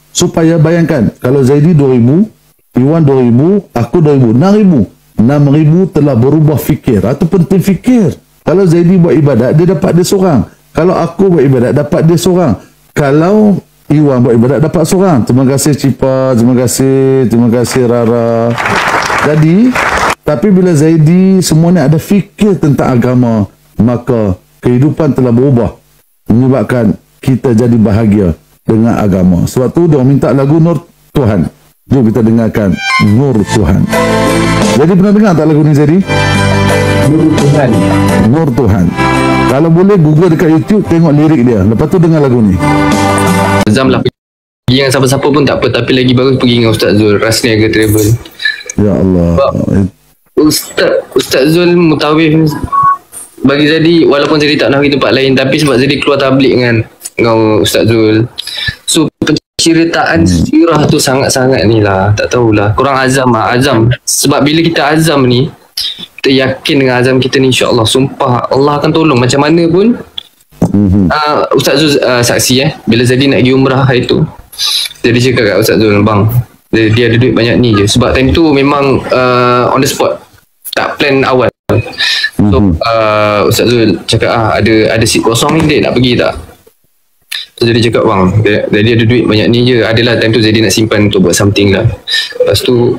supaya bayangkan, kalau Zaidi 2,000, Iwan 2,000, aku 2,000, 6,000. 6,000 telah berubah fikir. Itu penting fikir. Kalau Zaidi buat ibadat, dia dapat dia seorang. Kalau aku buat ibadat, dapat dia seorang. Kalau Iwan buat ibadat, dapat seorang. Terima kasih Cipa, terima kasih Rara. Jadi, tapi bila Zaidi semua ni ada fikir tentang agama, maka kehidupan telah berubah, menyebabkan kita jadi bahagia dengan agama. Sebab tu dia minta lagu Nur Tuhan. Jom kita dengarkan Nur Tuhan. Jadi pernah dengar tak lagu ni Zaidi? Nur Tuhan. Kalau boleh Google dekat YouTube, tengok lirik dia. Lepas tu dengar lagu ni. Azam lah pergi dengan siapa-siapa pun tak apa, tapi lagi bagus pergi dengan Ustaz Zul, Rasniaga Travel. Ya Allah. Ustaz Zul mutawif bagi Zaidi, walaupun Zaidi tak nak pergi tempat lain, tapi sebab Zaidi keluar tablik dengan Ustaz Zul, so penceritaan sirah tu sangat-sangat ni lah, tak tahulah, kurang azam lah. Azam, sebab bila kita azam ni, kita yakin dengan azam kita ni, insyaAllah, sumpah Allah akan tolong macam mana pun. Ustaz Zul saksi bila Zaidi nak pergi umrah hari tu, Zaidi cakap kat Ustaz Zul, bang, dia ada duit banyak ni je, sebab time tu memang on the spot, tak plan awal. So Ustaz Zul cakap ada seat kosong ni, Dek nak pergi tak? So Zaidi cakap, bang, Zaidi ada duit banyak ni je. Adalah time tu Zaidi nak simpan untuk buat something lah. Lepas tu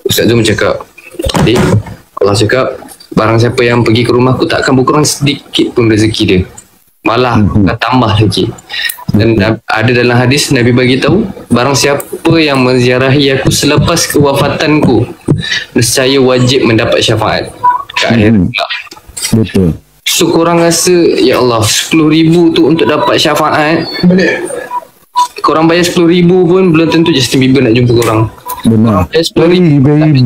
Ustaz Zul cakap, Dek, Allah cakap barang siapa yang pergi ke rumah aku tak akan berkurang sedikit pun rezeki dia, malah akan tambah lagi. Dan ada dalam hadis Nabi bagi tahu, barang siapa yang menziarahi aku selepas kewafatanku, nescaya wajib mendapat syafaat ke akhir pula. Betul. So korang rasa, ya Allah, 10,000 tu untuk dapat syafaat, korang bayar 10,000 pun belum tentu Justin Bieber nak jumpa korang. Benar. Baby.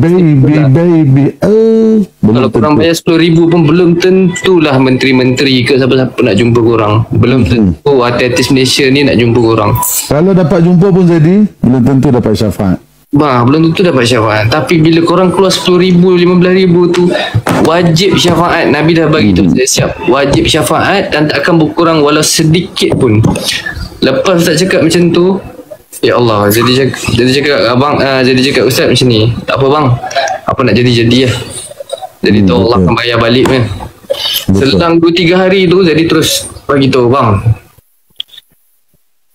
Kalau korang bayar 10,000 pun belum tentulah menteri-menteri ke siapa-siapa nak jumpa korang. Belum tentu artis Malaysia ni nak jumpa korang. Kalau dapat jumpa pun Zaidi, belum tentu dapat syafaat. Belum tentu dapat syafaat. Tapi bila korang keluar 10,000, 15,000 tu, wajib syafaat. Nabi dah bagi tu, saya siap. Wajib syafaat dan tak akan berkurang walau sedikit pun. Lepas tak cakap macam tu, ya Allah, jadi cakap abang, jadi cakap ustaz macam ni, tak apa bang, apa nak jadi lah. Jadi tu Allah akan bayar balik kan. Selang 2-3 hari tu, jadi terus bagi tahu, bang,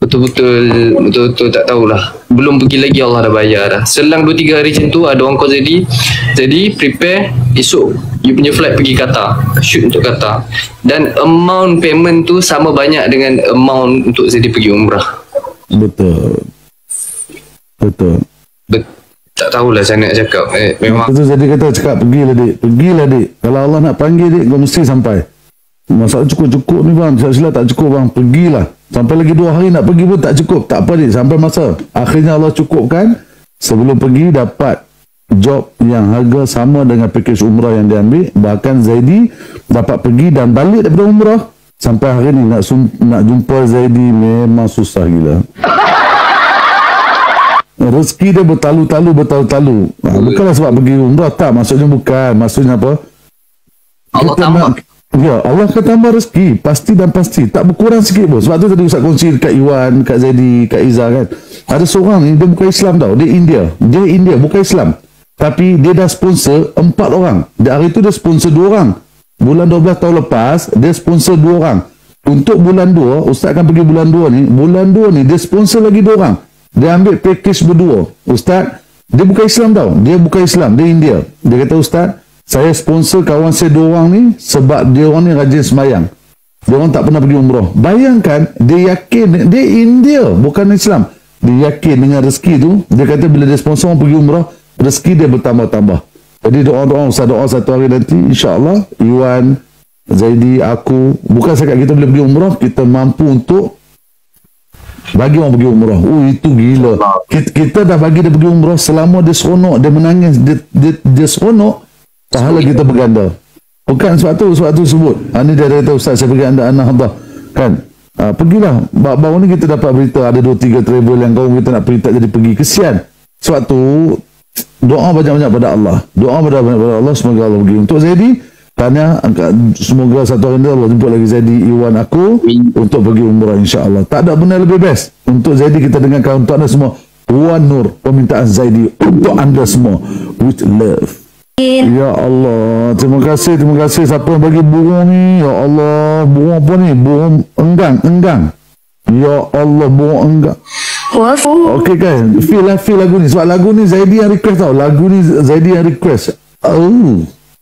betul-betul tak tahulah, belum pergi lagi, Allah dah bayar dah. Selang 2-3 hari macam tu, ada orang call jadi prepare esok you punya flight pergi Qatar, shoot untuk Qatar, dan amount payment tu sama banyak dengan amount untuk Zaidi pergi umrah. Betul. Tak tahulah saya nak cakap, memang itu Zaidi kata, cakap pergilah dik, kalau Allah nak panggil dik, kau mesti sampai. Masalah cukup ni bang, sila tak cukup bang, pergilah. Sampai lagi 2 hari nak pergi pun tak cukup, tak apa dik, sampai masa akhirnya Allah cukupkan, sebelum pergi dapat job yang harga sama dengan pakej umrah yang dia ambil. Bahkan Zaidi dapat pergi dan balik daripada umrah. Sampai hari ni nak jumpa Zaidi memang susah gila. Rezeki dia bertalu-talu. Bukanlah sebab pergi umrah, tak. Maksudnya bukan. Maksudnya apa? Allah tambah. Ya, Allah akan tambah rezeki. Pasti dan pasti. Tak berkurang sikit pun. Sebab tu tadi Ustaz kongsi dekat Iwan, kat Zaidi, kat Izzah kan. Ada seorang ni, dia bukan Islam tau. Dia India, bukan Islam. Tapi dia dah sponsor 4 orang. Hari tu dia sponsor 2 orang. Bulan 12 tahun lepas, dia sponsor 2 orang. Untuk bulan 2, Ustaz akan pergi bulan 2 ni. Bulan 2 ni, dia sponsor lagi 2 orang. Dia ambil package berdua. Ustaz, dia bukan Islam tau. Dia bukan Islam, dia India. Dia kata, Ustaz, saya sponsor kawan saya 2 orang ni sebab dia orang ni rajin semayang. Dia orang tak pernah pergi umrah. Bayangkan, dia yakin, dia India, bukan Islam. Dia yakin dengan rezeki tu. Dia kata bila dia sponsor orang pergi umrah, rezeki dia bertambah-tambah. Jadi doa-doa, Ustaz doa satu hari nanti, insyaAllah, Iwan, Zaidi, aku, bukan sekat kita boleh pergi umrah, kita mampu untuk bagi orang pergi umrah. Itu gila. Kita dah bagi dia pergi umrah, selama dia seronok, dia menangis, dia seronok, pahala kita berganda. Bukan sebab tu sebut. Ini dia kata, Ustaz, saya pergi anda anak Allah. Kan? Pergilah. Baru ni kita dapat berita ada 2-3 travel yang kawan kita nak perintah jadi pergi. Kesian. Sebab tu, doa banyak-banyak pada Allah. Doa banyak-banyak pada Allah, semoga Allah pergi. Untuk Zaidi, tanya, semoga satu hari ni Allah jemput lagi Zaidi, Iwan, aku untuk pergi umrah insyaAllah. Tak ada benda lebih best. Untuk Zaidi kita dengarkan untuk anda semua. Wan Nur, permintaan Zaidi untuk anda semua. With love. Ya Allah, terima kasih siapa yang bagi burung ni. Ya Allah, burung apa ni? Burung enggang. Ya Allah, burung enggang. Okey kan, feel lagu ni. Sebab lagu ni Zaidi yang request tau. Lagu ni Zaidi yang request.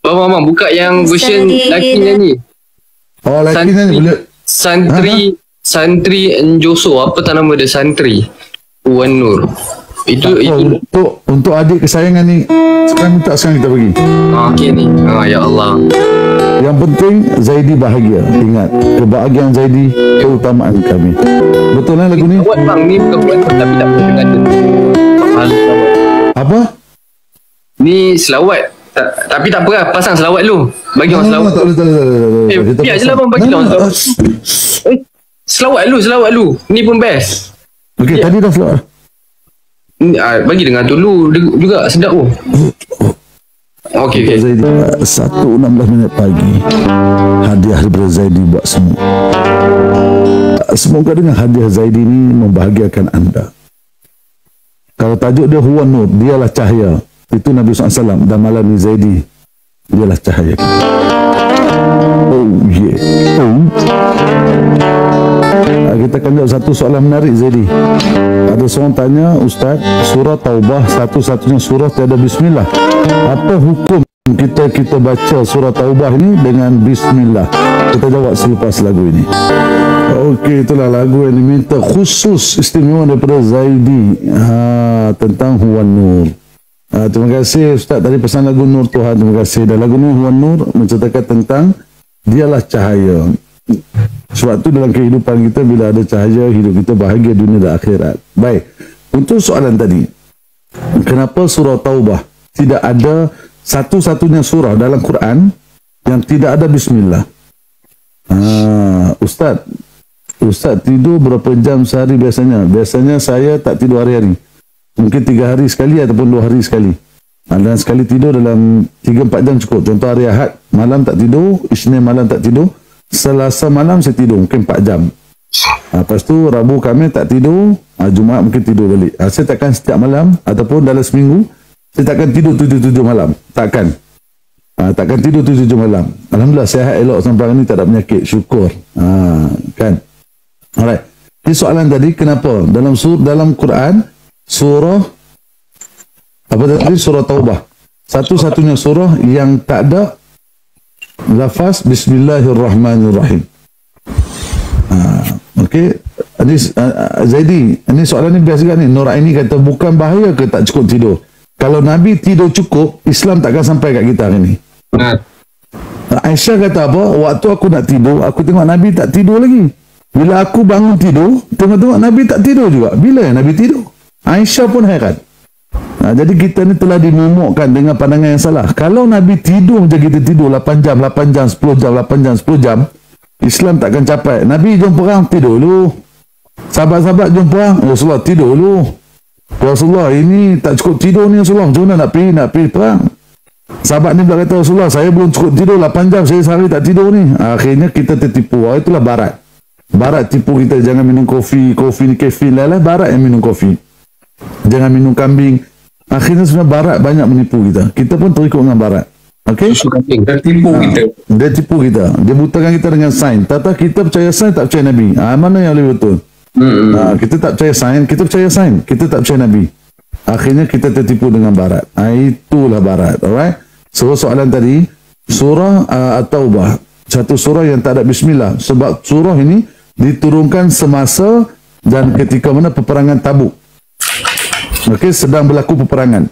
Mama buka yang version laki nyanyi. Oh, laki nyanyi boleh. Santri Enjoso, apa tak nama dia? Santri Wan Nur. Itu untuk adik kesayangan ni. Sekarang kita pergi. Okey ni. Ya Allah. Yang penting Zaidi bahagia. Ingat, kebahagiaan Zaidi keutamaan kami. Betul lah lagu ni? Buat bang ni bukan buat tapi tak pernah dengar tu. Apa? Ni selawat. Tapi tak apa lah, pasang selawat dulu. Bagi orang selawat. Tak boleh. Biar je lah bang, bagi orang selawat. Selawat dulu. Ni pun best. Okey, tadi dah selawat. Bagi dengar dulu juga, sedap tu. Okey. Zaidi 1:16 pagi. Hadiah daripada Zaidi buat semua. Semoga dengan hadiah Zaidi ni membahagiakan anda. Kalau tajuk dia Huwan Nur, dialah cahaya. Itu Nabi SAW. Dan malam ni Zaidi, dialah cahaya. Oh yeah. Kita akan jawab satu soalan menarik Zaidi. Ada seorang tanya, Ustaz, surah Taubah satu-satunya surah tiada bismillah. Apa hukum kita baca surah Taubah ini dengan bismillah? Kita jawab selepas lagu ini. Okey, itulah lagu yang diminta khusus istimewa daripada Zaidi tentang Huwan Nur. Terima kasih Ustaz tadi pesan lagu Nur Tuhan. Terima kasih. Dan lagu ni Huwan Nur menceritakan tentang dialah cahaya. Sebab tu dalam kehidupan kita, bila ada cahaya, hidup kita bahagia dunia dan akhirat. Baik, untuk soalan tadi, kenapa surah Taubah tidak ada satu-satunya surah dalam Quran yang tidak ada bismillah? Ustaz tidur berapa jam sehari biasanya? Biasanya saya tak tidur hari-hari. Mungkin 3 hari sekali ataupun 2 hari sekali. Dan sekali tidur dalam 3-4 jam cukup. Contoh hari Ahad, malam tak tidur. Isnin malam tak tidur. Selasa malam saya tidur mungkin 4 jam. Lepas tu Rabu Khamis tak tidur. Jumaat mungkin tidur balik. Saya takkan setiap malam ataupun dalam seminggu saya takkan tidur 7 malam. Takkan takkan tidur 7 malam. Alhamdulillah sihat elok sampai hari ni, tak ada penyakit. Syukur. Kan. Alright. Jadi soalan tadi, kenapa dalam Quran surah apa tadi, surah Taubah satu-satunya surah yang tak ada lafaz Bismillahirrahmanirrahim. Okey, Zaidi, ini soalan ni biasa kan ni. Nuraini kata, bukan bahaya ke tak cukup tidur? Kalau Nabi tidur cukup, Islam takkan sampai kat kita hari ni. Aisyah kata apa? Waktu aku nak tidur, aku tengok Nabi tak tidur lagi. Bila aku bangun tidur, tengok Nabi tak tidur juga. Bila Nabi tidur? Aisyah pun heran. Jadi kita ni telah dimomokkan dengan pandangan yang salah. Kalau Nabi tidur je, kita tidur 8 jam, 8 jam, 10 jam, 8 jam, 10 jam, Islam takkan capai. Nabi jom perang, tidur dulu. Sahabat-sahabat jom perang, Rasulullah tidur dulu. Rasulullah, ini tak cukup tidur ni Rasulullah, macam mana nak pergi perang? Sahabat ni pula kata, Rasulullah, saya belum cukup tidur 8 jam, saya sehari tak tidur ni. Akhirnya kita tertipu. Itulah barat. Barat tipu kita, jangan minum kopi ni kafein lah. Barat yang minum kopi. Jangan minum kambing. Akhirnya sebenarnya barat banyak menipu kita. Kita pun terikut dengan barat. Okey? Dia tipu kita. Dia tipu kita. Dia butakan kita dengan sains. Tata kita percaya sains, tak percaya Nabi. Mana yang lebih betul? Kita tak percaya sains, kita percaya sains. Kita tak percaya Nabi. Akhirnya kita tertipu dengan barat. Itulah barat. Alright? So soalan tadi, surah At-Taubah, satu surah yang tak ada bismillah. Sebab surah ini diturunkan semasa dan ketika mana peperangan Tabuk. Okey, sedang berlaku peperangan.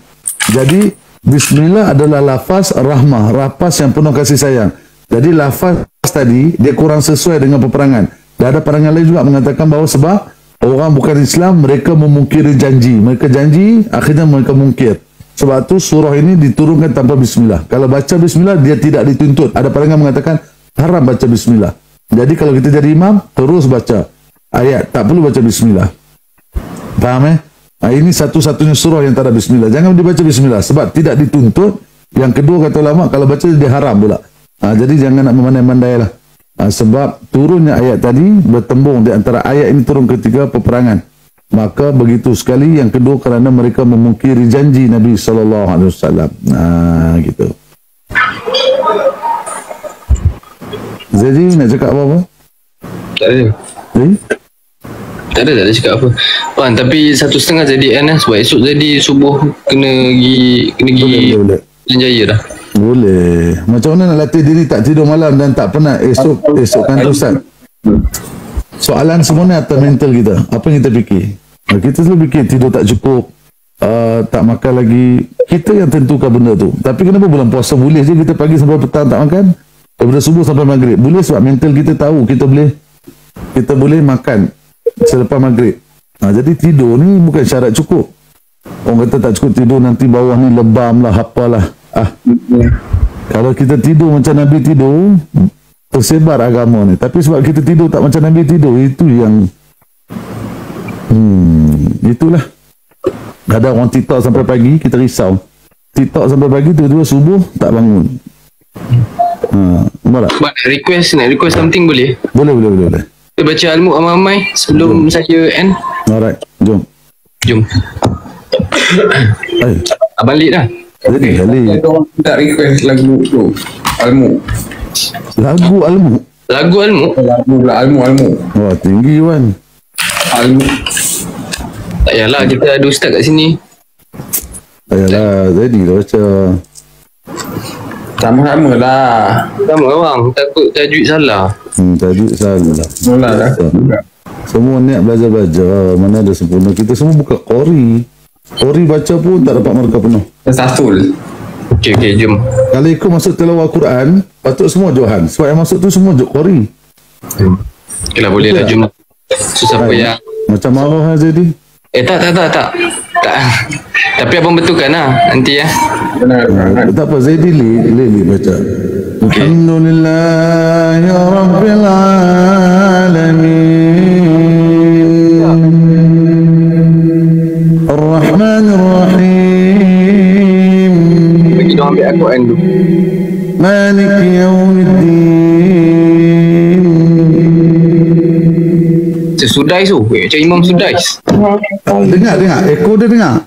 Jadi bismillah adalah lafaz rahmah, lafaz yang penuh kasih sayang. Jadi lafaz tadi dia kurang sesuai dengan peperangan. Dan ada pandangan lain juga mengatakan bahawa sebab orang bukan Islam, mereka memungkiri janji. Mereka janji, akhirnya mereka mungkir. Sebab tu surah ini diturunkan tanpa bismillah. Kalau baca bismillah, dia tidak dituntut. Ada pandangan mengatakan haram baca bismillah. Jadi kalau kita jadi imam, terus baca ayat, tak perlu baca bismillah. Faham? Ini satu-satunya surah yang tak ada bismillah. Jangan dibaca bismillah sebab tidak dituntut. Yang kedua kata ulama, kalau baca dia haram pula. Jadi jangan nak memandai-mandai lah. Sebab turunnya ayat tadi bertembung di antara ayat ini turun ketika peperangan. Maka begitu sekali. Yang kedua kerana mereka memungkiri janji Nabi SAW. Gitu. Jadi nak cakap apa-apa? Tak ada. Tak ada cakap apa. Tapi 1:30 jadi sebab esok jadi subuh kena pergi Boleh. Jaya dah. Boleh. Macam mana nak latih diri tak tidur malam dan tak penat esok kan Ustaz? Soalan semua ni atas mental kita. Apa yang kita fikir? Kita selalu fikir tidur tak cukup, tak makan lagi. Kita yang tentukan benda tu. Tapi kenapa bulan puasa boleh je kita pagi sampai petang tak makan? Daripada subuh sampai maghrib. Boleh sebab mental kita tahu kita boleh makan selepas maghrib. Jadi tidur ni bukan syarat cukup. Orang kata tak cukup tidur nanti bawah ni lebam lah, apalah. Kalau kita tidur macam Nabi tidur, tersebar agama ni. Tapi sebab kita tidur tak macam Nabi tidur, itu yang itulah. Ada orang TikTok sampai pagi, kita risau. TikTok sampai pagi, tiba-tiba subuh tak bangun. Nak request something boleh? Boleh. Kita baca Al-Mulk ramai-ramai sebelum saya end. Alright, jom. Abang Lid lah. Jadi kali Orang tak request lagu tu. Al-Mulk. lagu Al-Mulk. Lagu Al-Mulk. Wah, tinggi kan. Al-Mulk. Tak payahlah, kita ada ustaz kat sini. Ayalah, jadi dah baca. Sama-sama lah. Sama orang, takut tajwid salah. Tajuk salah. Mula dah. Semua niat belajar-belajar. Mana ada sempurna. Kita semua buka qori. Qori baca pun tak dapat markah penuh. Tasul. Okey, jom. Kalau ikut masuk tilawah Quran, patut semua Johan. Sebab yang masuk tu semua qori. Okey lah, boleh lah, jom. So, siapa yang... Macam marah jadi. Tak. Tapi abang betulkan lah nanti ya. Benar. Tak apa, Zaidi li baca. Alhamdulillahi Rabbil Alamin Ar-Rahmanir Rahim Bagi dia ambil Al-Quran tu. Malik Yawmiddin. Sudais tu. Macam Imam Sudais. Dengar. Eko dia dengar.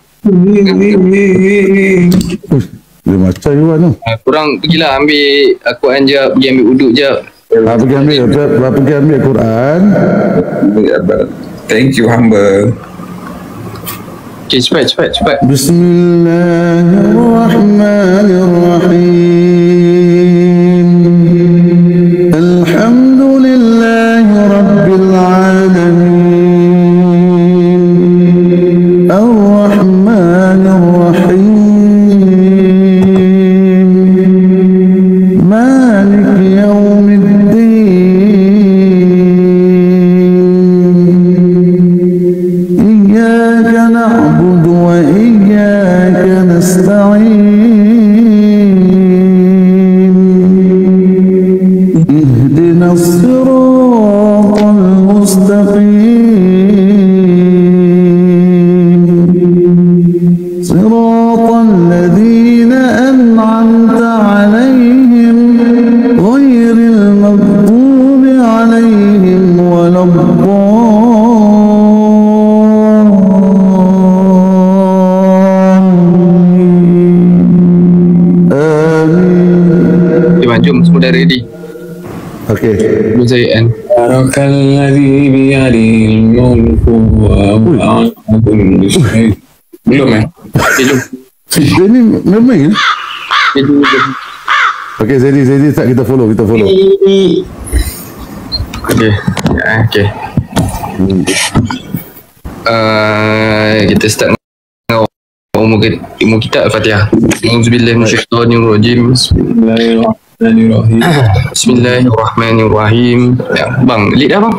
Dia macam Iwan tu. Korang pergilah ambil Al-Quran jap. Pergi ambil uduk jap. Pergi ambil Quran. Thank you, hamba. Okay, cepat. Bismillahirrahmanirrahim. Alhamdulillahi Rabbil Alamin. Ar-Rahmanir-Rahim. Malik Yawmiddin. Iyyaka na'budu wa iyyaka اهدنا الصراط المستقيم صراط الذين أنعمت عليهم غير المغضوب عليهم ولا الضالين آمين. Jom semua dah ready. Okey. Belum saya end. Barakalladzi biyadihil mulku wa huwa ala kulli syai'in. Belum Okay, jom. Dia ni memang Okay, jom. Okey, Zaidi tak kita follow. Okay. Okay. Kita start dengan umur kita Al-Fatihah. Auzubillahi minasyaitonirrajim. Bismillahirrahmanirrahim. Bismillahirrahmanirrahim. Ya, bang, lead dah bang.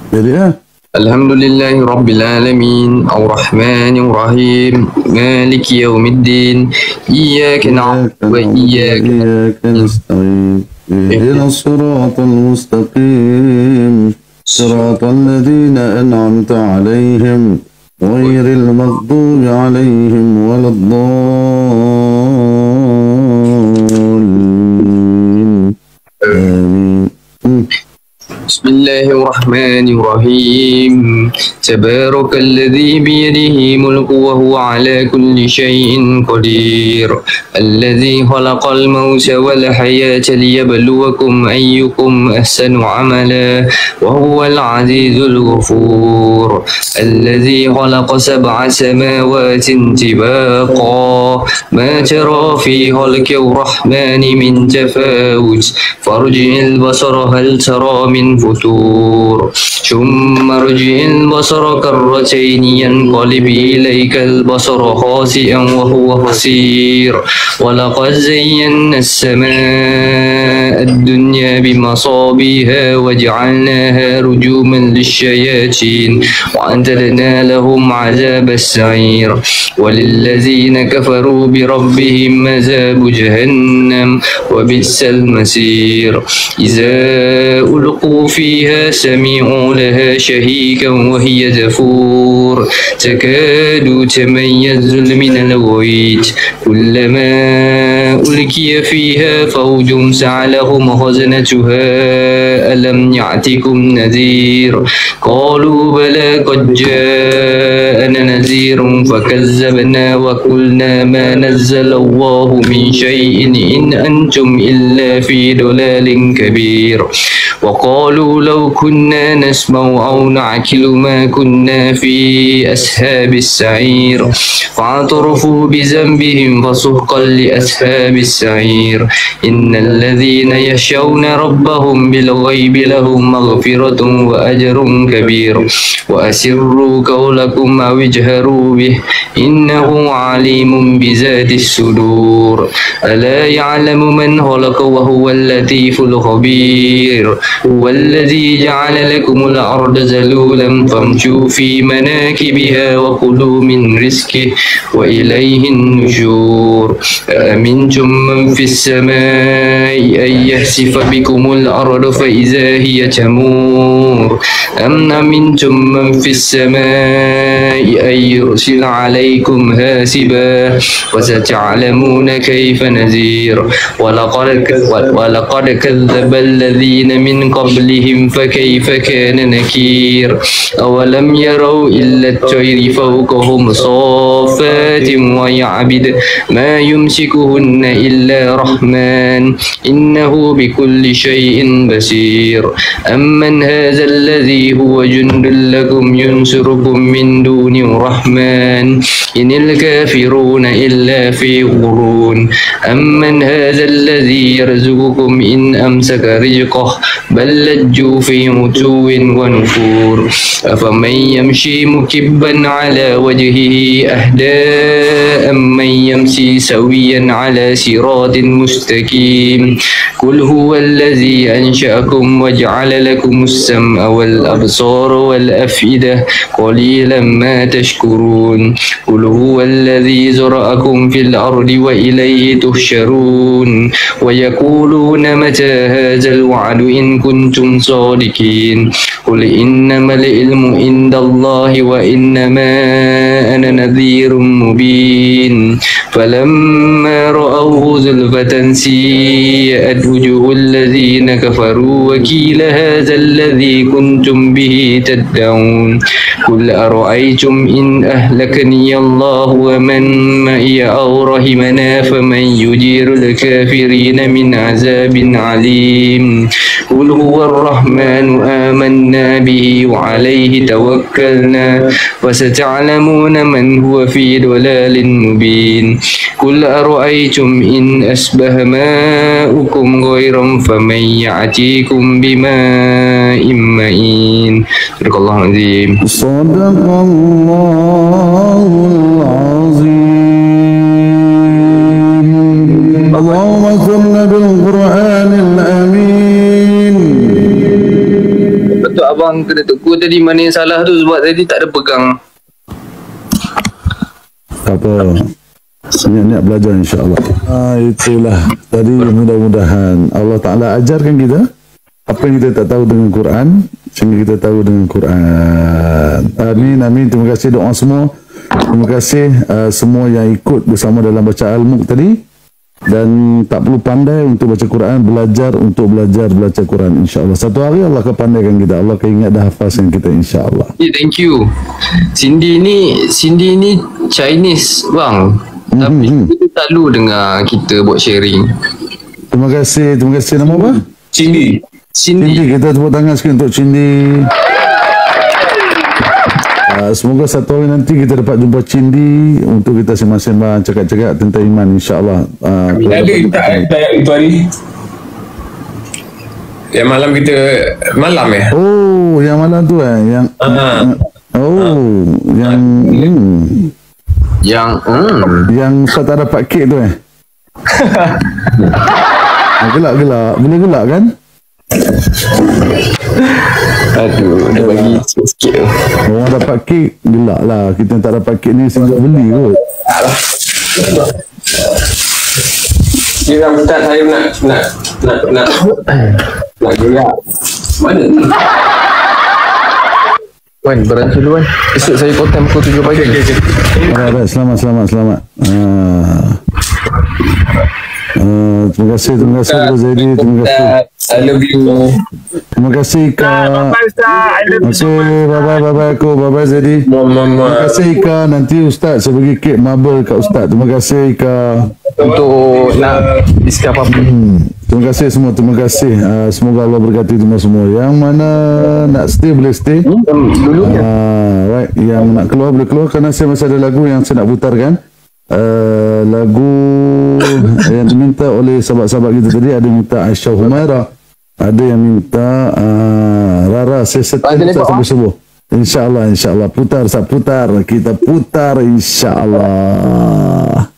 jadi Alhamdulillahi Rabbil Alamin Ar-Rahmanir Rahim Maliki Yawmiddin Iyyaka na'budu wa iyyaka nasta'in ihdinas siratal mustaqim siratal ladzina an'amta 'alaihim ghairil maghdubi 'alaihim waladdallin amin. Bismillahirrahmanirrahim Tabarakalladzi biyadihi mulku wa huwa ala kulli syai'in qadir Alladzi khalaqal mauta wal hayata liyabluwakum ayyukum ahsanu amala wa huwal azizul ghafur Alladzi khalaqa sab'a samawatin tibaqa ma tara fi khalqir rahmani min tafawut farji'il basara hal tara min فتور ثم ارجع البصر كرتين ينقلب إليك البصر خاسئا وهو حسير ولقد زينا السماء الدنيا بمصابيها وجعلناها رجوما للشياطين وأعتدنا لهم عذاب السعير وللذين كفروا بربهم عذاب جهنم وبئس المصير إذا ألقوا فيها سمعوا لها شهيقا وهي تفور تكاد تميز من الغيظ كلما ألقي فيها فوج سألهم خزنتها ألم يأتكم نذير قالوا بلى قد جاءنا نذير فكذبنا وقلنا ما نزل الله من شيء إن أنتم إلا في ضلال كبير وقالوا لو كنا نسمع أو نعقل ما كنا في أصحاب السعير فاعترفوا بذنبهم فسحقا لأصحاب السعير إن الذين يخشون ربهم بالغيب لهم مغفرة وأجر كبير وأسروا قولكم أو اجهروا به إنه عليم بذات الصدور ألا يعلم من خلق وهو اللطيف الخبير هو الذي جعل لكم الأرض ذلولا فامشوا في مناكبها وكلوا من رزقه وإليه النشور أأمنتم من في السماء أن يخسف بكم الأرض فإذا هي تمور أم أمنتم من في السماء أن يرسل عليكم حاسبا وستعلمون كيف نذير ولقد كذب الذين من قبلهم فكيف كان نكير أولم يروا إلا الطير فوقهم صافات ويعبد ما يمسكهن إلا رحمن إنه بكل شيء بصير أمن هذا الذي هو جند لكم ينصركم من دون الرحمن إن الكافرون إلا في غرور أمن هذا الذي يرزقكم إن أمسك رزقه بل لجوا في عتو ونفور أفمن يمشي مكبا على وجهه أهدى أمن يمشي سويا على صراط مستقيم قل هو الذي أنشأكم وجعل لكم السمع والأبصار والأفئدة قليلا ما تشكرون قل قل هو الذي زرعكم في الأرض وإليه تحشرون ويقولون متى هذا الوعد إن كنتم صادقين قل إنما العلم عند الله وإنما أنا نذير مبين فلما رأوه زلفة سيئت وجوه الذين كفروا وقيل هذا الذي كنتم به تدعون قل أرأيتم إن أهلكني الله ومن معي أو رحمنا فمن يجير الكافرين من عذاب عليم قل هو الرحمن آمنا به وعليه توكلنا وستعلمون من هو في ضلال مبين قل أرأيتم إن أصبح ماؤكم غيرا فمن يأتيكم بماء معين صدق الله العظيم صدق الله العظيم اللهم صل بالقرآن الأمين. Betul abang kena tegur tadi mana yang salah tu sebab tadi tak ada pegang. Tak apa, niat belajar insyaAllah. Itulah tadi, mudah-mudahan Allah Ta'ala ajarkan kita apa yang kita tak tahu dengan Quran sehingga kita tahu dengan Quran. Amin, amin. Terima kasih doa semua. Terima kasih semua yang ikut bersama dalam baca Al-Mulk tadi. Dan tak perlu pandai untuk baca Quran, belajar untuk belajar baca Quran insyaAllah. Satu hari Allah akan pandaikan kita, Allah akan ingat dah hafazkan kita insyaAllah. Thank you. Cindy ni Chinese bang. Tapi kita selalu dengar kita buat sharing. Terima kasih nama apa? Cindy. Cindy, kita tepuk tangan sikit untuk Cindy. Semoga satu hari nanti kita dapat jumpa Cindy untuk kita sembang-sembang, cakap-cakap tentang iman insyaAllah. Ada itu hari yang malam kita malam ya. Oh, yang malam tu yang yang Ustaz tak dapat kek tu gelak boleh gelak kan? Aduh, dah bagi sikit. Orang dapat kek gelak lah, kita tak dapat kek ni singgah beli kot. Kira Ustaz saya nak gelak. Mana ni? Wan, beransur dulu Wan. Esok saya potong pukul 7 pagi. Alright, selamat. Terima kasih Pak Zaidi, terima kasih. I love you. Terima kasih Ika. Terima kasih, bye-bye Zaidi. Terima kasih Ika, nanti Ustaz saya bagi kek marble kat Ustaz. Terima kasih Ika. Untuk nak diskap apa. Terima kasih semua, terima kasih. Semoga Allah berkati semua. Yang mana nak stay boleh stay. Dulu right. Yang nak keluar boleh keluar, kerana saya masih ada lagu yang saya nak putarkan. Lagu yang diminta oleh sahabat-sahabat kita tadi. Ada yang minta Aisyah Humaira, ada yang minta Rara Sesetan sampai subuh. InsyaAllah putar, kita putar insyaAllah.